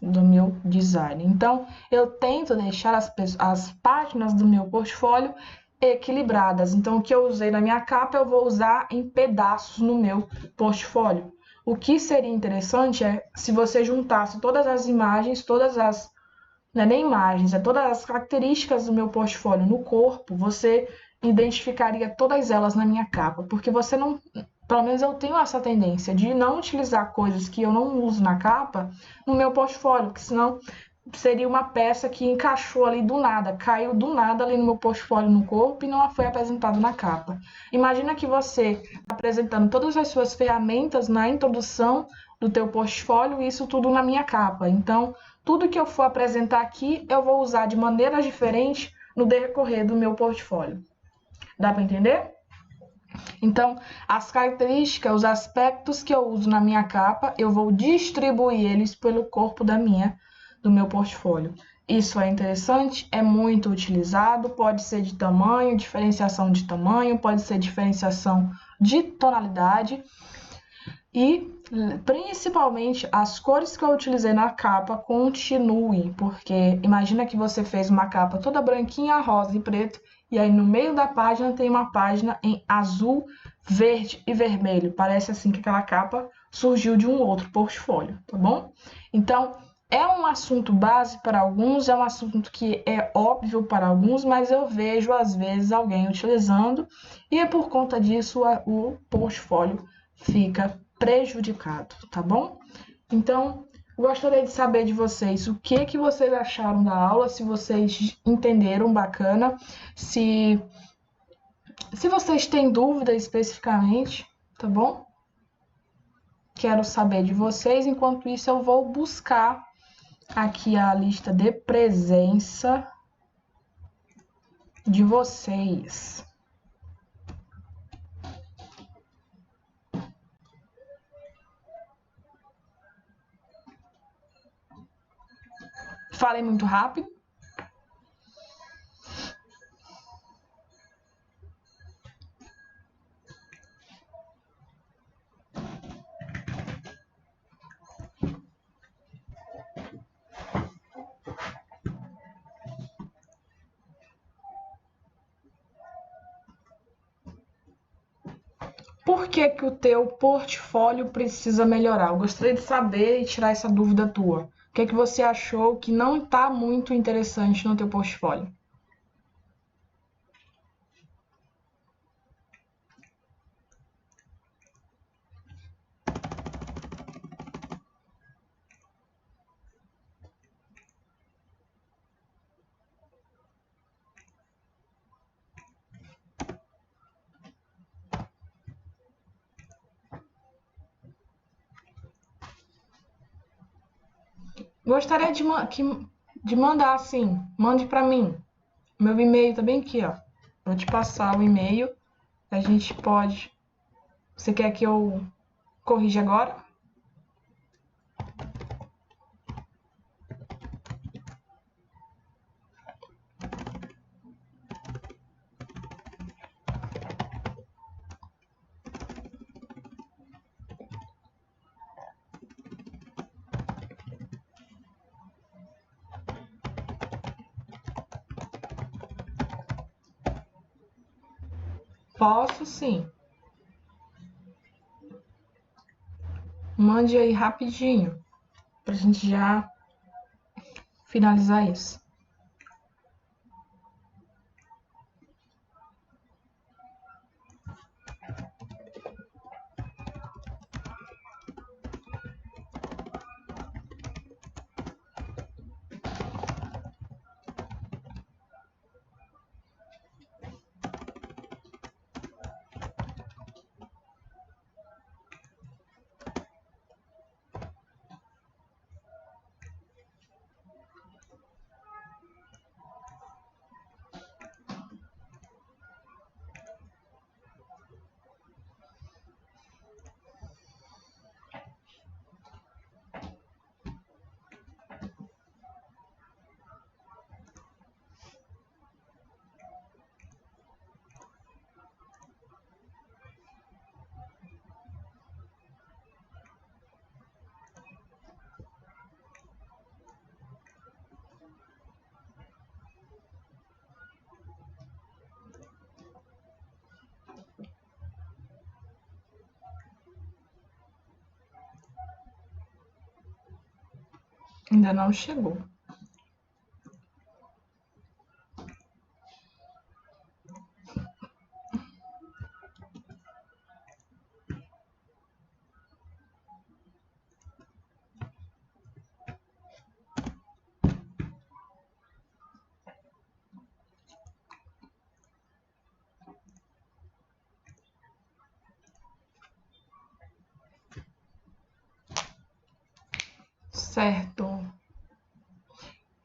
[SPEAKER 1] do meu design. Então, eu tento deixar as páginas do meu portfólio equilibradas. Então, o que eu usei na minha capa, eu vou usar em pedaços no meu portfólio. O que seria interessante é se você juntasse todas as imagens, todas as não é nem imagens, é todas as características do meu portfólio no corpo, você identificaria todas elas na minha capa, porque você não, pelo menos eu tenho essa tendência de não utilizar coisas que eu não uso na capa no meu portfólio, porque senão seria uma peça que encaixou ali do nada, caiu do nada ali no meu portfólio no corpo e não foi apresentado na capa. Imagina que você apresentando todas as suas ferramentas na introdução do teu portfólio e isso tudo na minha capa. Então, tudo que eu for apresentar aqui, eu vou usar de maneiras diferentes no decorrer do meu portfólio. Dá para entender? Então, as características, os aspectos que eu uso na minha capa, eu vou distribuir eles pelo corpo do meu portfólio. Isso é interessante, é muito utilizado, pode ser de tamanho, diferenciação de tamanho, pode ser diferenciação de tonalidade e principalmente as cores que eu utilizei na capa continuem, porque imagina que você fez uma capa toda branquinha, rosa e preto, e aí no meio da página tem uma página em azul, verde e vermelho. Parece assim que aquela capa surgiu de um outro portfólio, tá bom? Então, é um assunto base para alguns, é um assunto que é óbvio para alguns, mas eu vejo às vezes alguém utilizando e é por conta disso o portfólio fica prejudicado, tá bom? Então, gostaria de saber de vocês o que vocês acharam da aula, se vocês entenderam bacana, se vocês têm dúvida especificamente, tá bom? Quero saber de vocês. Enquanto isso, eu vou buscar aqui a lista de presença de vocês. Falei muito rápido. Por que que o teu portfólio precisa melhorar? Eu gostaria de saber e tirar essa dúvida tua. O que que você achou que não está muito interessante no teu portfólio? Gostaria de mandar, sim. Mande para mim. Meu e-mail tá bem aqui, ó. Vou te passar o e-mail. A gente pode. Você quer que eu corrija agora? Posso, sim. Mande aí rapidinho pra gente já finalizar isso. Ainda não chegou. Certo.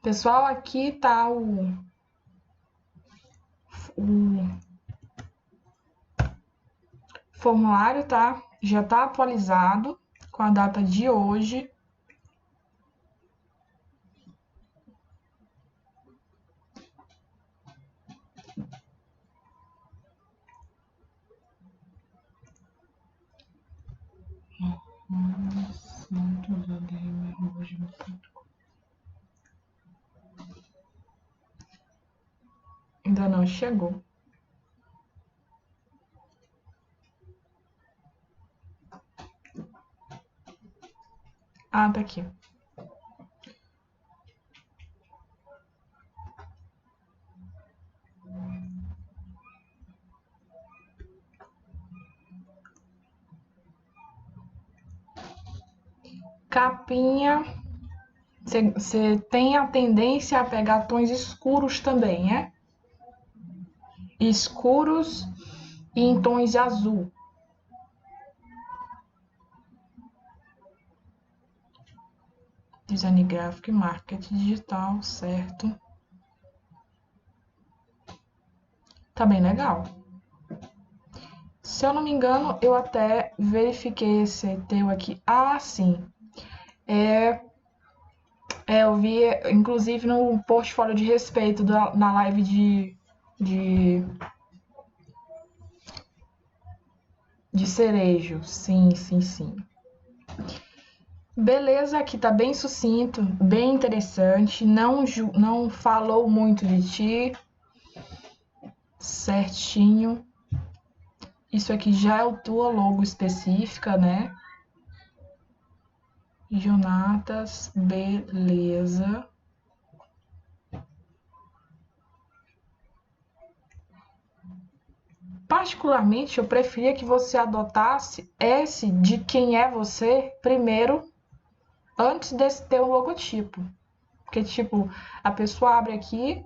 [SPEAKER 1] Pessoal, aqui tá o formulário, tá? Já tá atualizado com a data de hoje. Ainda não chegou. Ah, tá aqui. Capinha. Você tem a tendência a pegar tons escuros também, é? Escuros e em tons de azul. Design gráfico e marketing digital, certo. Tá bem legal. Se eu não me engano, eu até verifiquei esse teu aqui. Ah, sim. Eu vi, inclusive, no portfólio de respeito na live de cerejo. Sim, sim, sim. Beleza, aqui tá bem sucinto, bem interessante. Não falou muito de ti. Certinho. Isso aqui já é a tua logo específica, né? Jonatas, beleza. Particularmente, eu preferia que você adotasse esse de quem é você primeiro, antes desse teu logotipo. Porque, tipo, a pessoa abre aqui,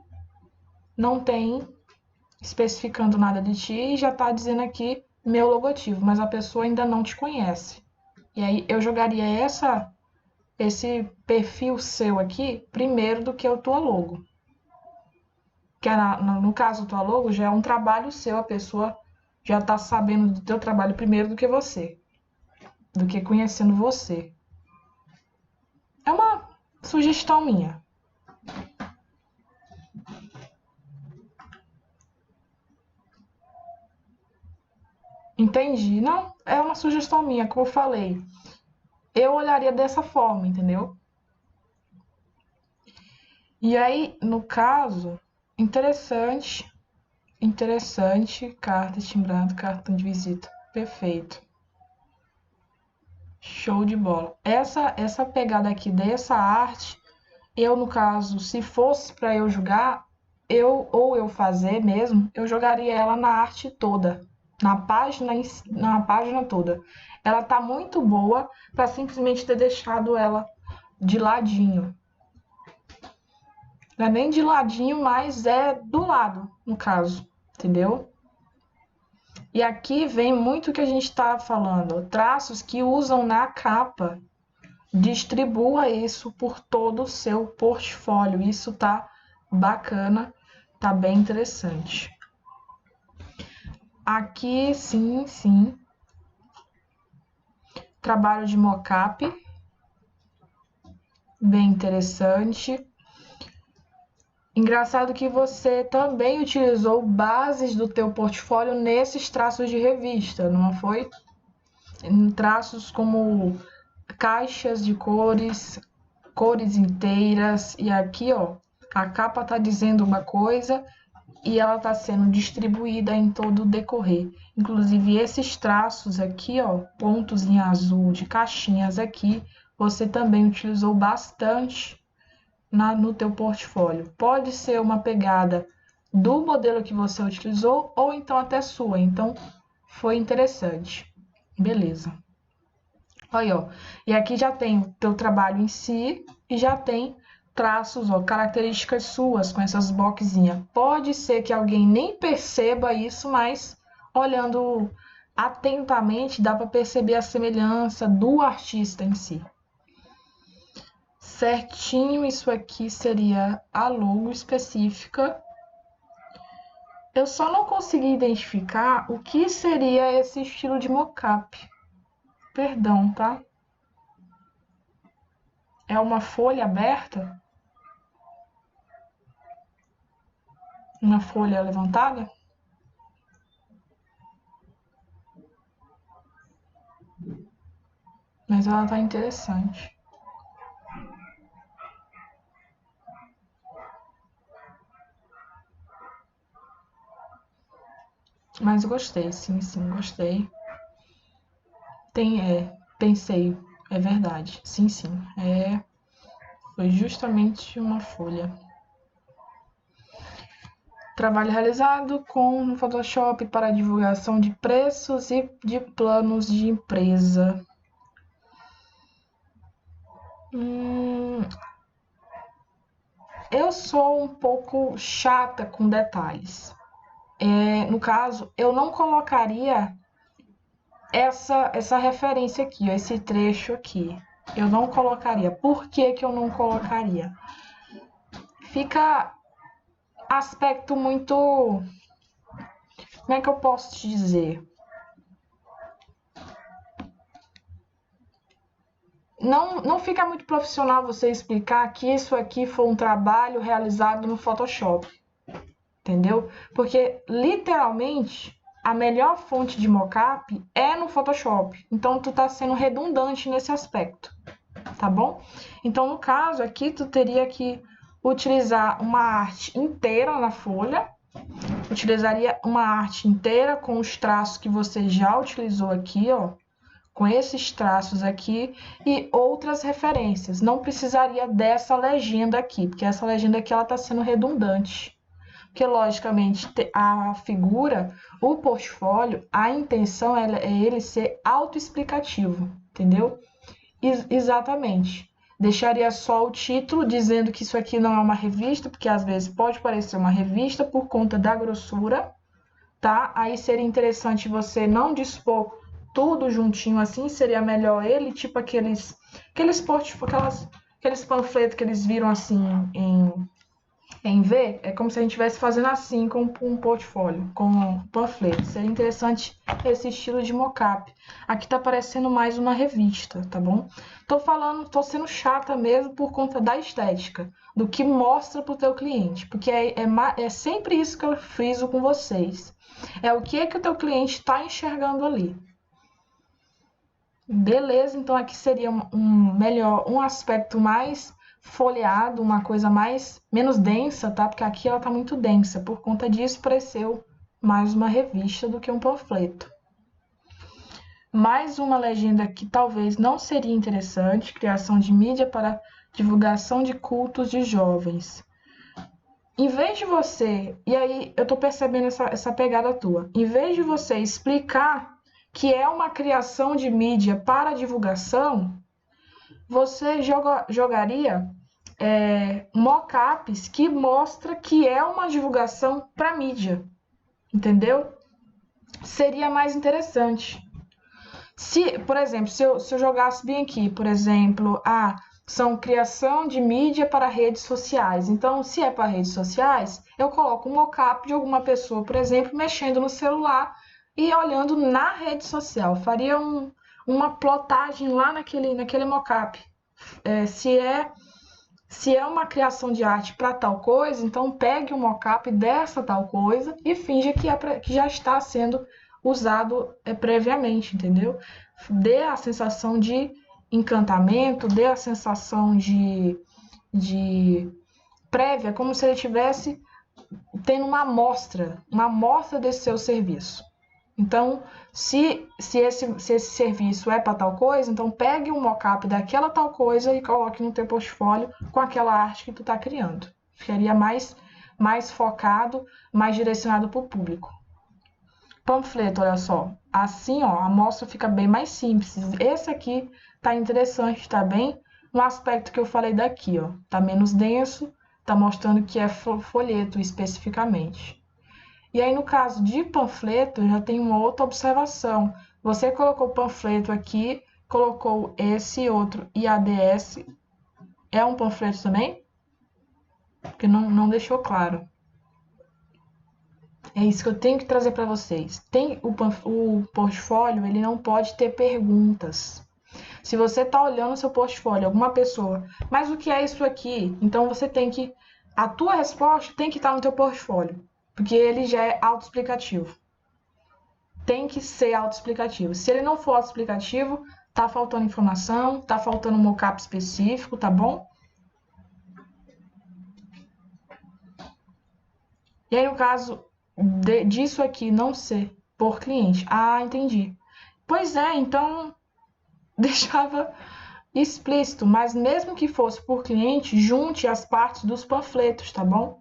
[SPEAKER 1] não tem especificando nada de ti e já tá dizendo aqui meu logotipo, mas a pessoa ainda não te conhece. E aí eu jogaria esse perfil seu aqui primeiro do que o tua logo. Que no caso do tua logo já é um trabalho seu, a pessoa já tá sabendo do teu trabalho primeiro do que você, do que conhecendo você. É uma sugestão minha. Entendi. Não, é uma sugestão minha, como eu falei. Eu olharia dessa forma, entendeu? E aí, no caso, interessante, interessante, carta timbrada, cartão de visita. Perfeito. Show de bola. Essa pegada aqui dessa arte, eu no caso, se fosse para eu jogar, eu fazer mesmo, eu jogaria ela na arte toda, na página toda. Ela tá muito boa para simplesmente ter deixado ela de ladinho. Não é nem de ladinho, mas é do lado, no caso, entendeu? E aqui vem muito o que a gente está falando, traços que usam na capa. Distribua isso por todo o seu portfólio. Isso tá bacana, tá bem interessante. Aqui, sim, sim. Trabalho de mockup, bem interessante. Engraçado que você também utilizou bases do teu portfólio nesses traços de revista, não foi? Em traços como caixas de cores, cores inteiras, e aqui, ó, a capa tá dizendo uma coisa e ela está sendo distribuída em todo o decorrer. Inclusive, esses traços aqui, ó, pontos em azul de caixinhas aqui, você também utilizou bastante no teu portfólio. Pode ser uma pegada do modelo que você utilizou ou então até sua. Então, foi interessante. Beleza. Aí, ó. E aqui já tem o teu trabalho em si e já tem traços, ó, características suas com essas boxinhas. Pode ser que alguém nem perceba isso, mas olhando atentamente dá para perceber a semelhança do artista em si. certinho, isso aqui seria a logo específica. Eu só não consegui identificar o que seria esse estilo de mockup. Perdão, tá? É uma folha aberta? Uma folha levantada? Mas ela tá interessante. Mas gostei, sim, gostei. Pensei, é verdade. Sim. Foi justamente uma folha. Trabalho realizado no Photoshop para divulgação de preços e de planos de empresa. Eu sou um pouco chata com detalhes. No caso, eu não colocaria essa referência aqui, ó, esse trecho aqui. Eu não colocaria. Por que eu não colocaria? Fica aspecto muito... Como é que eu posso te dizer? Não fica muito profissional você explicar que isso aqui foi um trabalho realizado no Photoshop, entendeu? Porque, literalmente, a melhor fonte de mockup é no Photoshop. Então, tu tá sendo redundante nesse aspecto, tá bom? Então, no caso aqui, tu teria que utilizar uma arte inteira na folha. Utilizaria uma arte inteira com os traços que você já utilizou aqui, ó. Com esses traços aqui e outras referências. Não precisaria dessa legenda aqui, porque essa legenda aqui ela está sendo redundante. Porque, logicamente, a figura, o portfólio, a intenção é ele ser autoexplicativo, entendeu? Exatamente. Deixaria só o título dizendo que isso aqui não é uma revista, porque às vezes pode parecer uma revista por conta da grossura, tá? Aí seria interessante você não dispor tudo juntinho assim, seria melhor ele, tipo aqueles panfletos que eles viram assim em V, é como se a gente estivesse fazendo assim com um portfólio, com um panfleto. Seria interessante esse estilo de mockup. Aqui tá parecendo mais uma revista, tá bom? Tô sendo chata mesmo por conta da estética, do que mostra pro teu cliente, porque é sempre isso que eu friso com vocês. É o que o teu cliente está enxergando ali. Beleza, então aqui seria um aspecto mais folheado, uma coisa menos densa, tá? Porque aqui ela tá muito densa, por conta disso pareceu mais uma revista do que um panfleto. Mais uma legenda que talvez não seria interessante, criação de mídia para divulgação de cultos de jovens. Em vez de você, e aí eu tô percebendo essa pegada tua, em vez de você explicar que é uma criação de mídia para divulgação, você jogaria mockups que mostra que é uma divulgação para mídia, entendeu? Seria mais interessante. Por exemplo, se eu jogasse bem aqui, por exemplo, são criação de mídia para redes sociais. Então, se é para redes sociais, eu coloco um mockup de alguma pessoa, por exemplo, mexendo no celular e olhando na rede social. Faria uma plotagem lá naquele mockup. Se é uma criação de arte para tal coisa, então pegue o mockup dessa tal coisa e finja que já está sendo usado previamente, entendeu? Dê a sensação de encantamento, dê a sensação de prévia, como se ele estivesse tendo uma amostra desse seu serviço. Então, se esse serviço é para tal coisa, então pegue um mockup daquela tal coisa e coloque no teu portfólio com aquela arte que tu está criando. Ficaria mais focado, mais direcionado para o público. Panfleto, olha só. Assim, ó, a amostra fica bem mais simples. Esse aqui tá interessante, tá bem no aspecto que eu falei daqui, ó. Tá menos denso, tá mostrando que é folheto especificamente. E aí, no caso de panfleto, já tem uma outra observação. Você colocou panfleto aqui, colocou esse outro IADS É um panfleto também? Porque não deixou claro. É isso que eu tenho que trazer para vocês. O portfólio, ele não pode ter perguntas. Se você está olhando o seu portfólio, alguma pessoa, mas o que é isso aqui? Então você tem que, a tua resposta tem que estar no teu portfólio, porque ele já é autoexplicativo. Tem que ser autoexplicativo. Se ele não for autoexplicativo, tá faltando informação, tá faltando um mockup específico, tá bom? E aí, no caso disso aqui não ser por cliente. Ah, entendi. Pois é, então deixava explícito, mas mesmo que fosse por cliente, junte as partes dos panfletos, tá bom?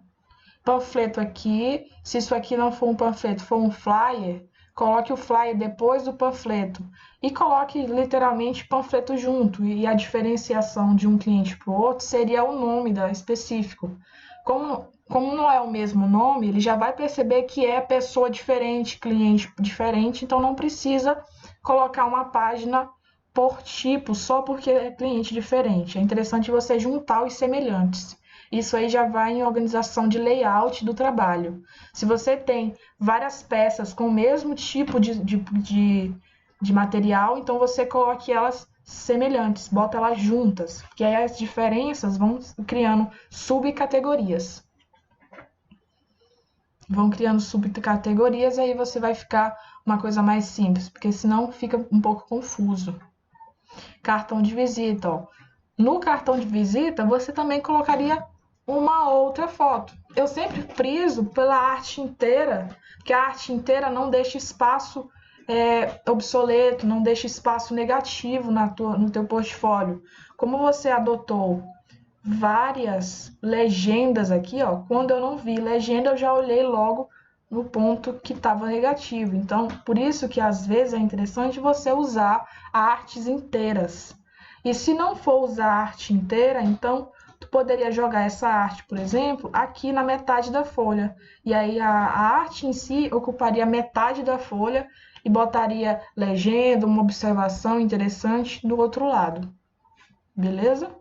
[SPEAKER 1] Panfleto aqui, se isso aqui não for um panfleto, for um flyer, coloque o flyer depois do panfleto e coloque literalmente panfleto junto. E a diferenciação de um cliente para o outro seria o nome da específico. Como não é o mesmo nome, ele já vai perceber que é pessoa diferente, cliente diferente, então não precisa colocar uma página por tipo só porque é cliente diferente. É interessante você juntar os semelhantes. Isso aí já vai em organização de layout do trabalho. Se você tem várias peças com o mesmo tipo de material, então você coloque elas semelhantes, bota elas juntas, porque aí as diferenças vão criando subcategorias. Vão criando subcategorias e aí você vai ficar uma coisa mais simples, porque senão fica um pouco confuso. Cartão de visita, ó. No cartão de visita, você também colocaria uma outra foto. Eu sempre friso pela arte inteira, que a arte inteira não deixa espaço obsoleto, não deixa espaço negativo no teu portfólio. Como você adotou várias legendas aqui, ó, quando eu não vi legenda, eu já olhei logo no ponto que estava negativo. Então, por isso que às vezes é interessante você usar artes inteiras. E se não for usar a arte inteira, então tu poderia jogar essa arte, por exemplo, aqui na metade da folha. E aí a arte em si ocuparia metade da folha e botaria legenda, uma observação interessante do outro lado. Beleza?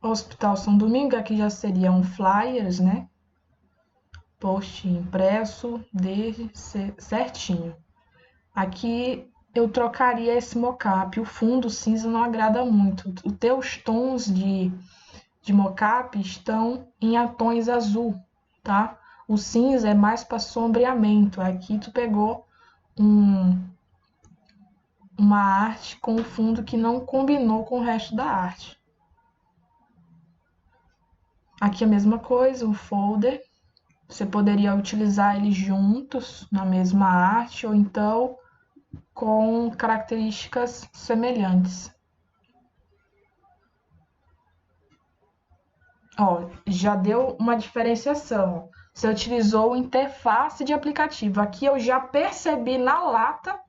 [SPEAKER 1] Hospital São Domingo, aqui já seria um flyers, né? Post impresso dele certinho. Aqui eu trocaria esse mockup. O fundo cinza não agrada muito. Os teus tons de mockup estão em tons azul, tá? O cinza é mais para sombreamento. Aqui tu pegou uma arte com um fundo que não combinou com o resto da arte. Aqui a mesma coisa, o folder. Você poderia utilizar eles juntos na mesma arte ou então com características semelhantes. Ó, já deu uma diferenciação. Você utilizou interface de aplicativo. Aqui eu já percebi na lata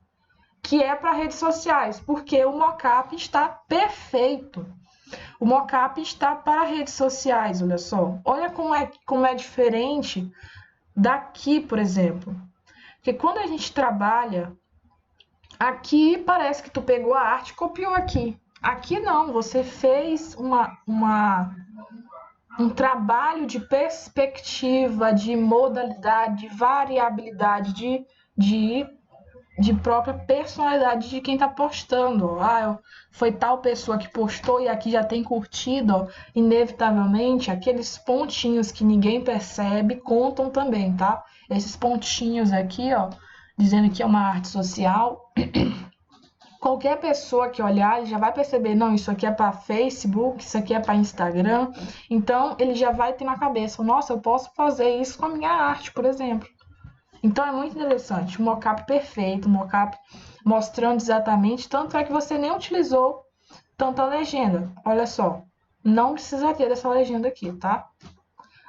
[SPEAKER 1] que é para redes sociais, porque o mockup está perfeito. O mockup está para redes sociais, olha só. Olha como é diferente daqui, por exemplo. Porque quando a gente trabalha, aqui parece que tu pegou a arte e copiou aqui. Aqui não, você fez um trabalho de perspectiva, de modalidade, de variabilidade, de própria personalidade de quem está postando. Foi tal pessoa que postou e aqui já tem curtido, inevitavelmente, aqueles pontinhos que ninguém percebe contam também, tá? Esses pontinhos aqui, ó, dizendo que é uma arte social. Qualquer pessoa que olhar já vai perceber, não, isso aqui é para Facebook, isso aqui é para Instagram. Então, ele já vai ter na cabeça, nossa, eu posso fazer isso com a minha arte, por exemplo. Então, é muito interessante. Um mockup perfeito, um mockup mostrando exatamente, tanto é que você nem utilizou tanta legenda. Olha só, não precisaria dessa legenda aqui, tá?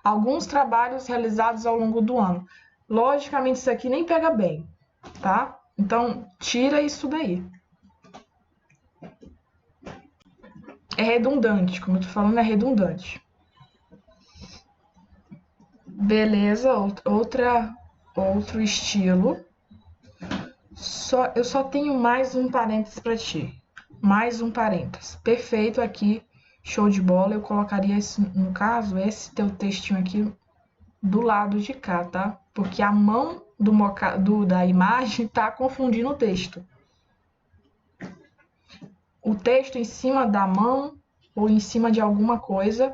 [SPEAKER 1] Alguns trabalhos realizados ao longo do ano. Logicamente, isso aqui nem pega bem, tá? Então, tira isso daí. É redundante, como eu tô falando, é redundante. Beleza, outro estilo. Eu só tenho mais um parênteses para ti. mais um parênteses. Perfeito aqui, show de bola. Eu colocaria, no caso, esse teu textinho aqui do lado de cá, tá? Porque a mão da imagem tá confundindo o texto. O texto em cima da mão ou em cima de alguma coisa,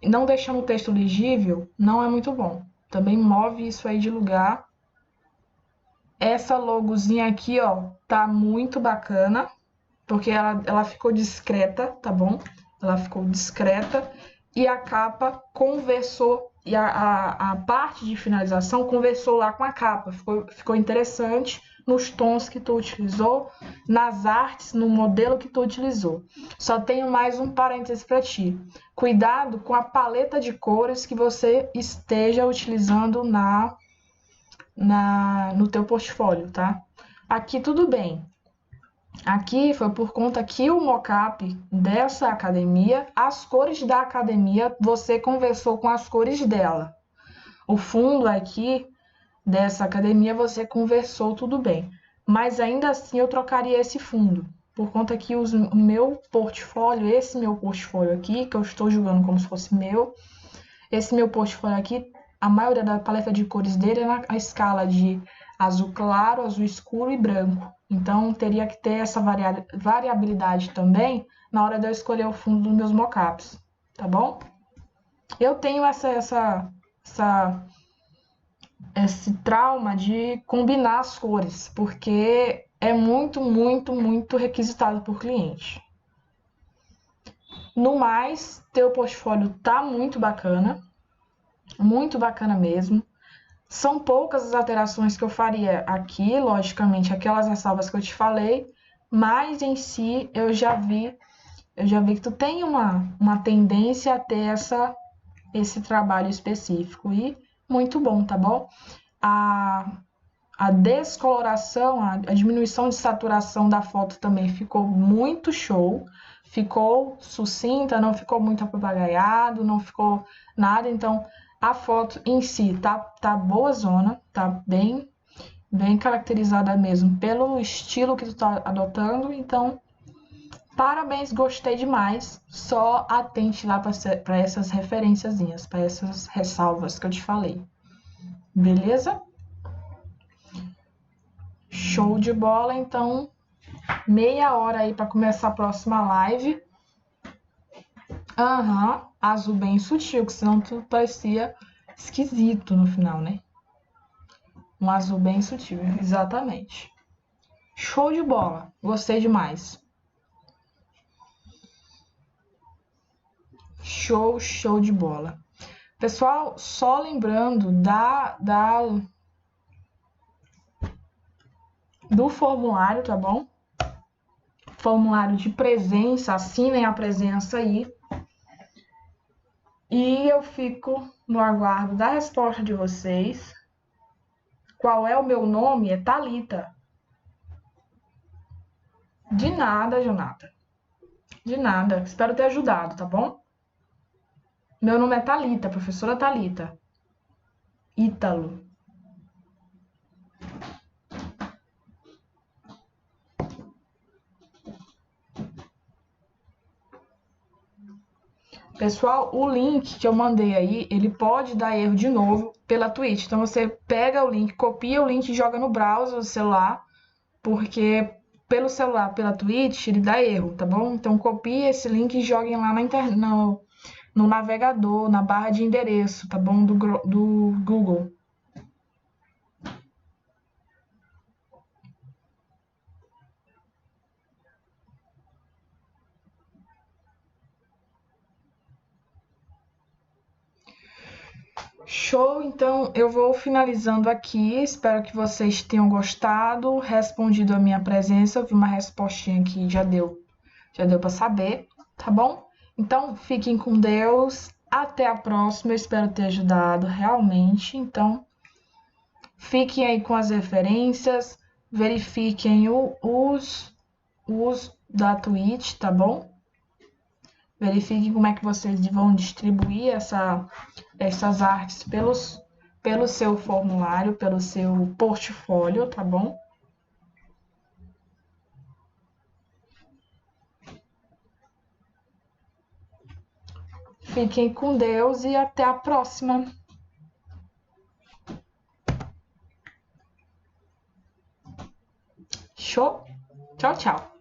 [SPEAKER 1] não deixando o texto legível, não é muito bom. Também move isso aí de lugar. Essa logozinha aqui, ó, tá muito bacana, porque ela ficou discreta, tá bom? Ela ficou discreta e a capa conversou, e a parte de finalização conversou lá com a capa. Ficou interessante nos tons que tu utilizou, nas artes, no modelo que tu utilizou. Só tenho mais um parêntese para ti. Cuidado com a paleta de cores que você esteja utilizando no teu portfólio, tá? Aqui tudo bem. Aqui foi por conta que o mockup dessa academia, as cores da academia, você conversou com as cores dela. O fundo aqui dessa academia você conversou tudo bem. Mas ainda assim eu trocaria esse fundo. Por conta que o meu portfólio, esse meu portfólio aqui, que eu estou julgando como se fosse meu, esse meu portfólio aqui, a maioria da paleta de cores dele é na escala de azul claro, azul escuro e branco. Então, teria que ter essa variabilidade também na hora de eu escolher o fundo dos meus mockups, tá bom? Eu tenho esse trauma de combinar as cores, porque é muito, muito, muito requisitado por cliente. No mais, teu portfólio tá muito bacana mesmo. São poucas as alterações que eu faria aqui, logicamente, aquelas ressalvas que eu te falei, mas em si eu já vi que tu tem uma tendência a ter esse trabalho específico e muito bom, tá bom? A descoloração, a diminuição de saturação da foto também ficou muito show, ficou sucinta, não ficou muito apapagaiado, não ficou nada, então a foto em si tá boa zona, tá bem caracterizada mesmo pelo estilo que tu tá adotando, então parabéns, gostei demais. Só atente lá para essas referenciazinhas, para essas ressalvas que eu te falei. Beleza? Show de bola, então meia hora aí para começar a próxima live. Azul bem sutil, que senão tu parecia esquisito no final, né? Um azul bem sutil, exatamente. Show de bola, gostei demais. Show de bola. Pessoal, só lembrando do formulário, tá bom? Formulário de presença, assinem a presença aí. E eu fico no aguardo da resposta de vocês. Qual é o meu nome? É Thalita. De nada, Jonathan. De nada. Espero ter ajudado, tá bom? Meu nome é Thalita, professora Thalita. Ítalo. Pessoal, o link que eu mandei aí, ele pode dar erro de novo pela Twitch. Então você pega o link, copia o link e joga no browser do celular, porque pelo celular, pela Twitch, ele dá erro, tá bom? Então copie esse link e joguem lá no navegador, na barra de endereço, tá bom? Do Google. Show, então eu vou finalizando aqui. Espero que vocês tenham gostado, respondido a minha presença. Eu vi uma respostinha que já deu para saber, tá bom? Então fiquem com Deus. Até a próxima. Eu espero ter ajudado realmente. Então fiquem aí com as referências, verifiquem os da Twitch, tá bom? Verifiquem como é que vocês vão distribuir essas artes pelo seu formulário, pelo seu portfólio, tá bom? Fiquem com Deus e até a próxima. Show? Tchau, tchau.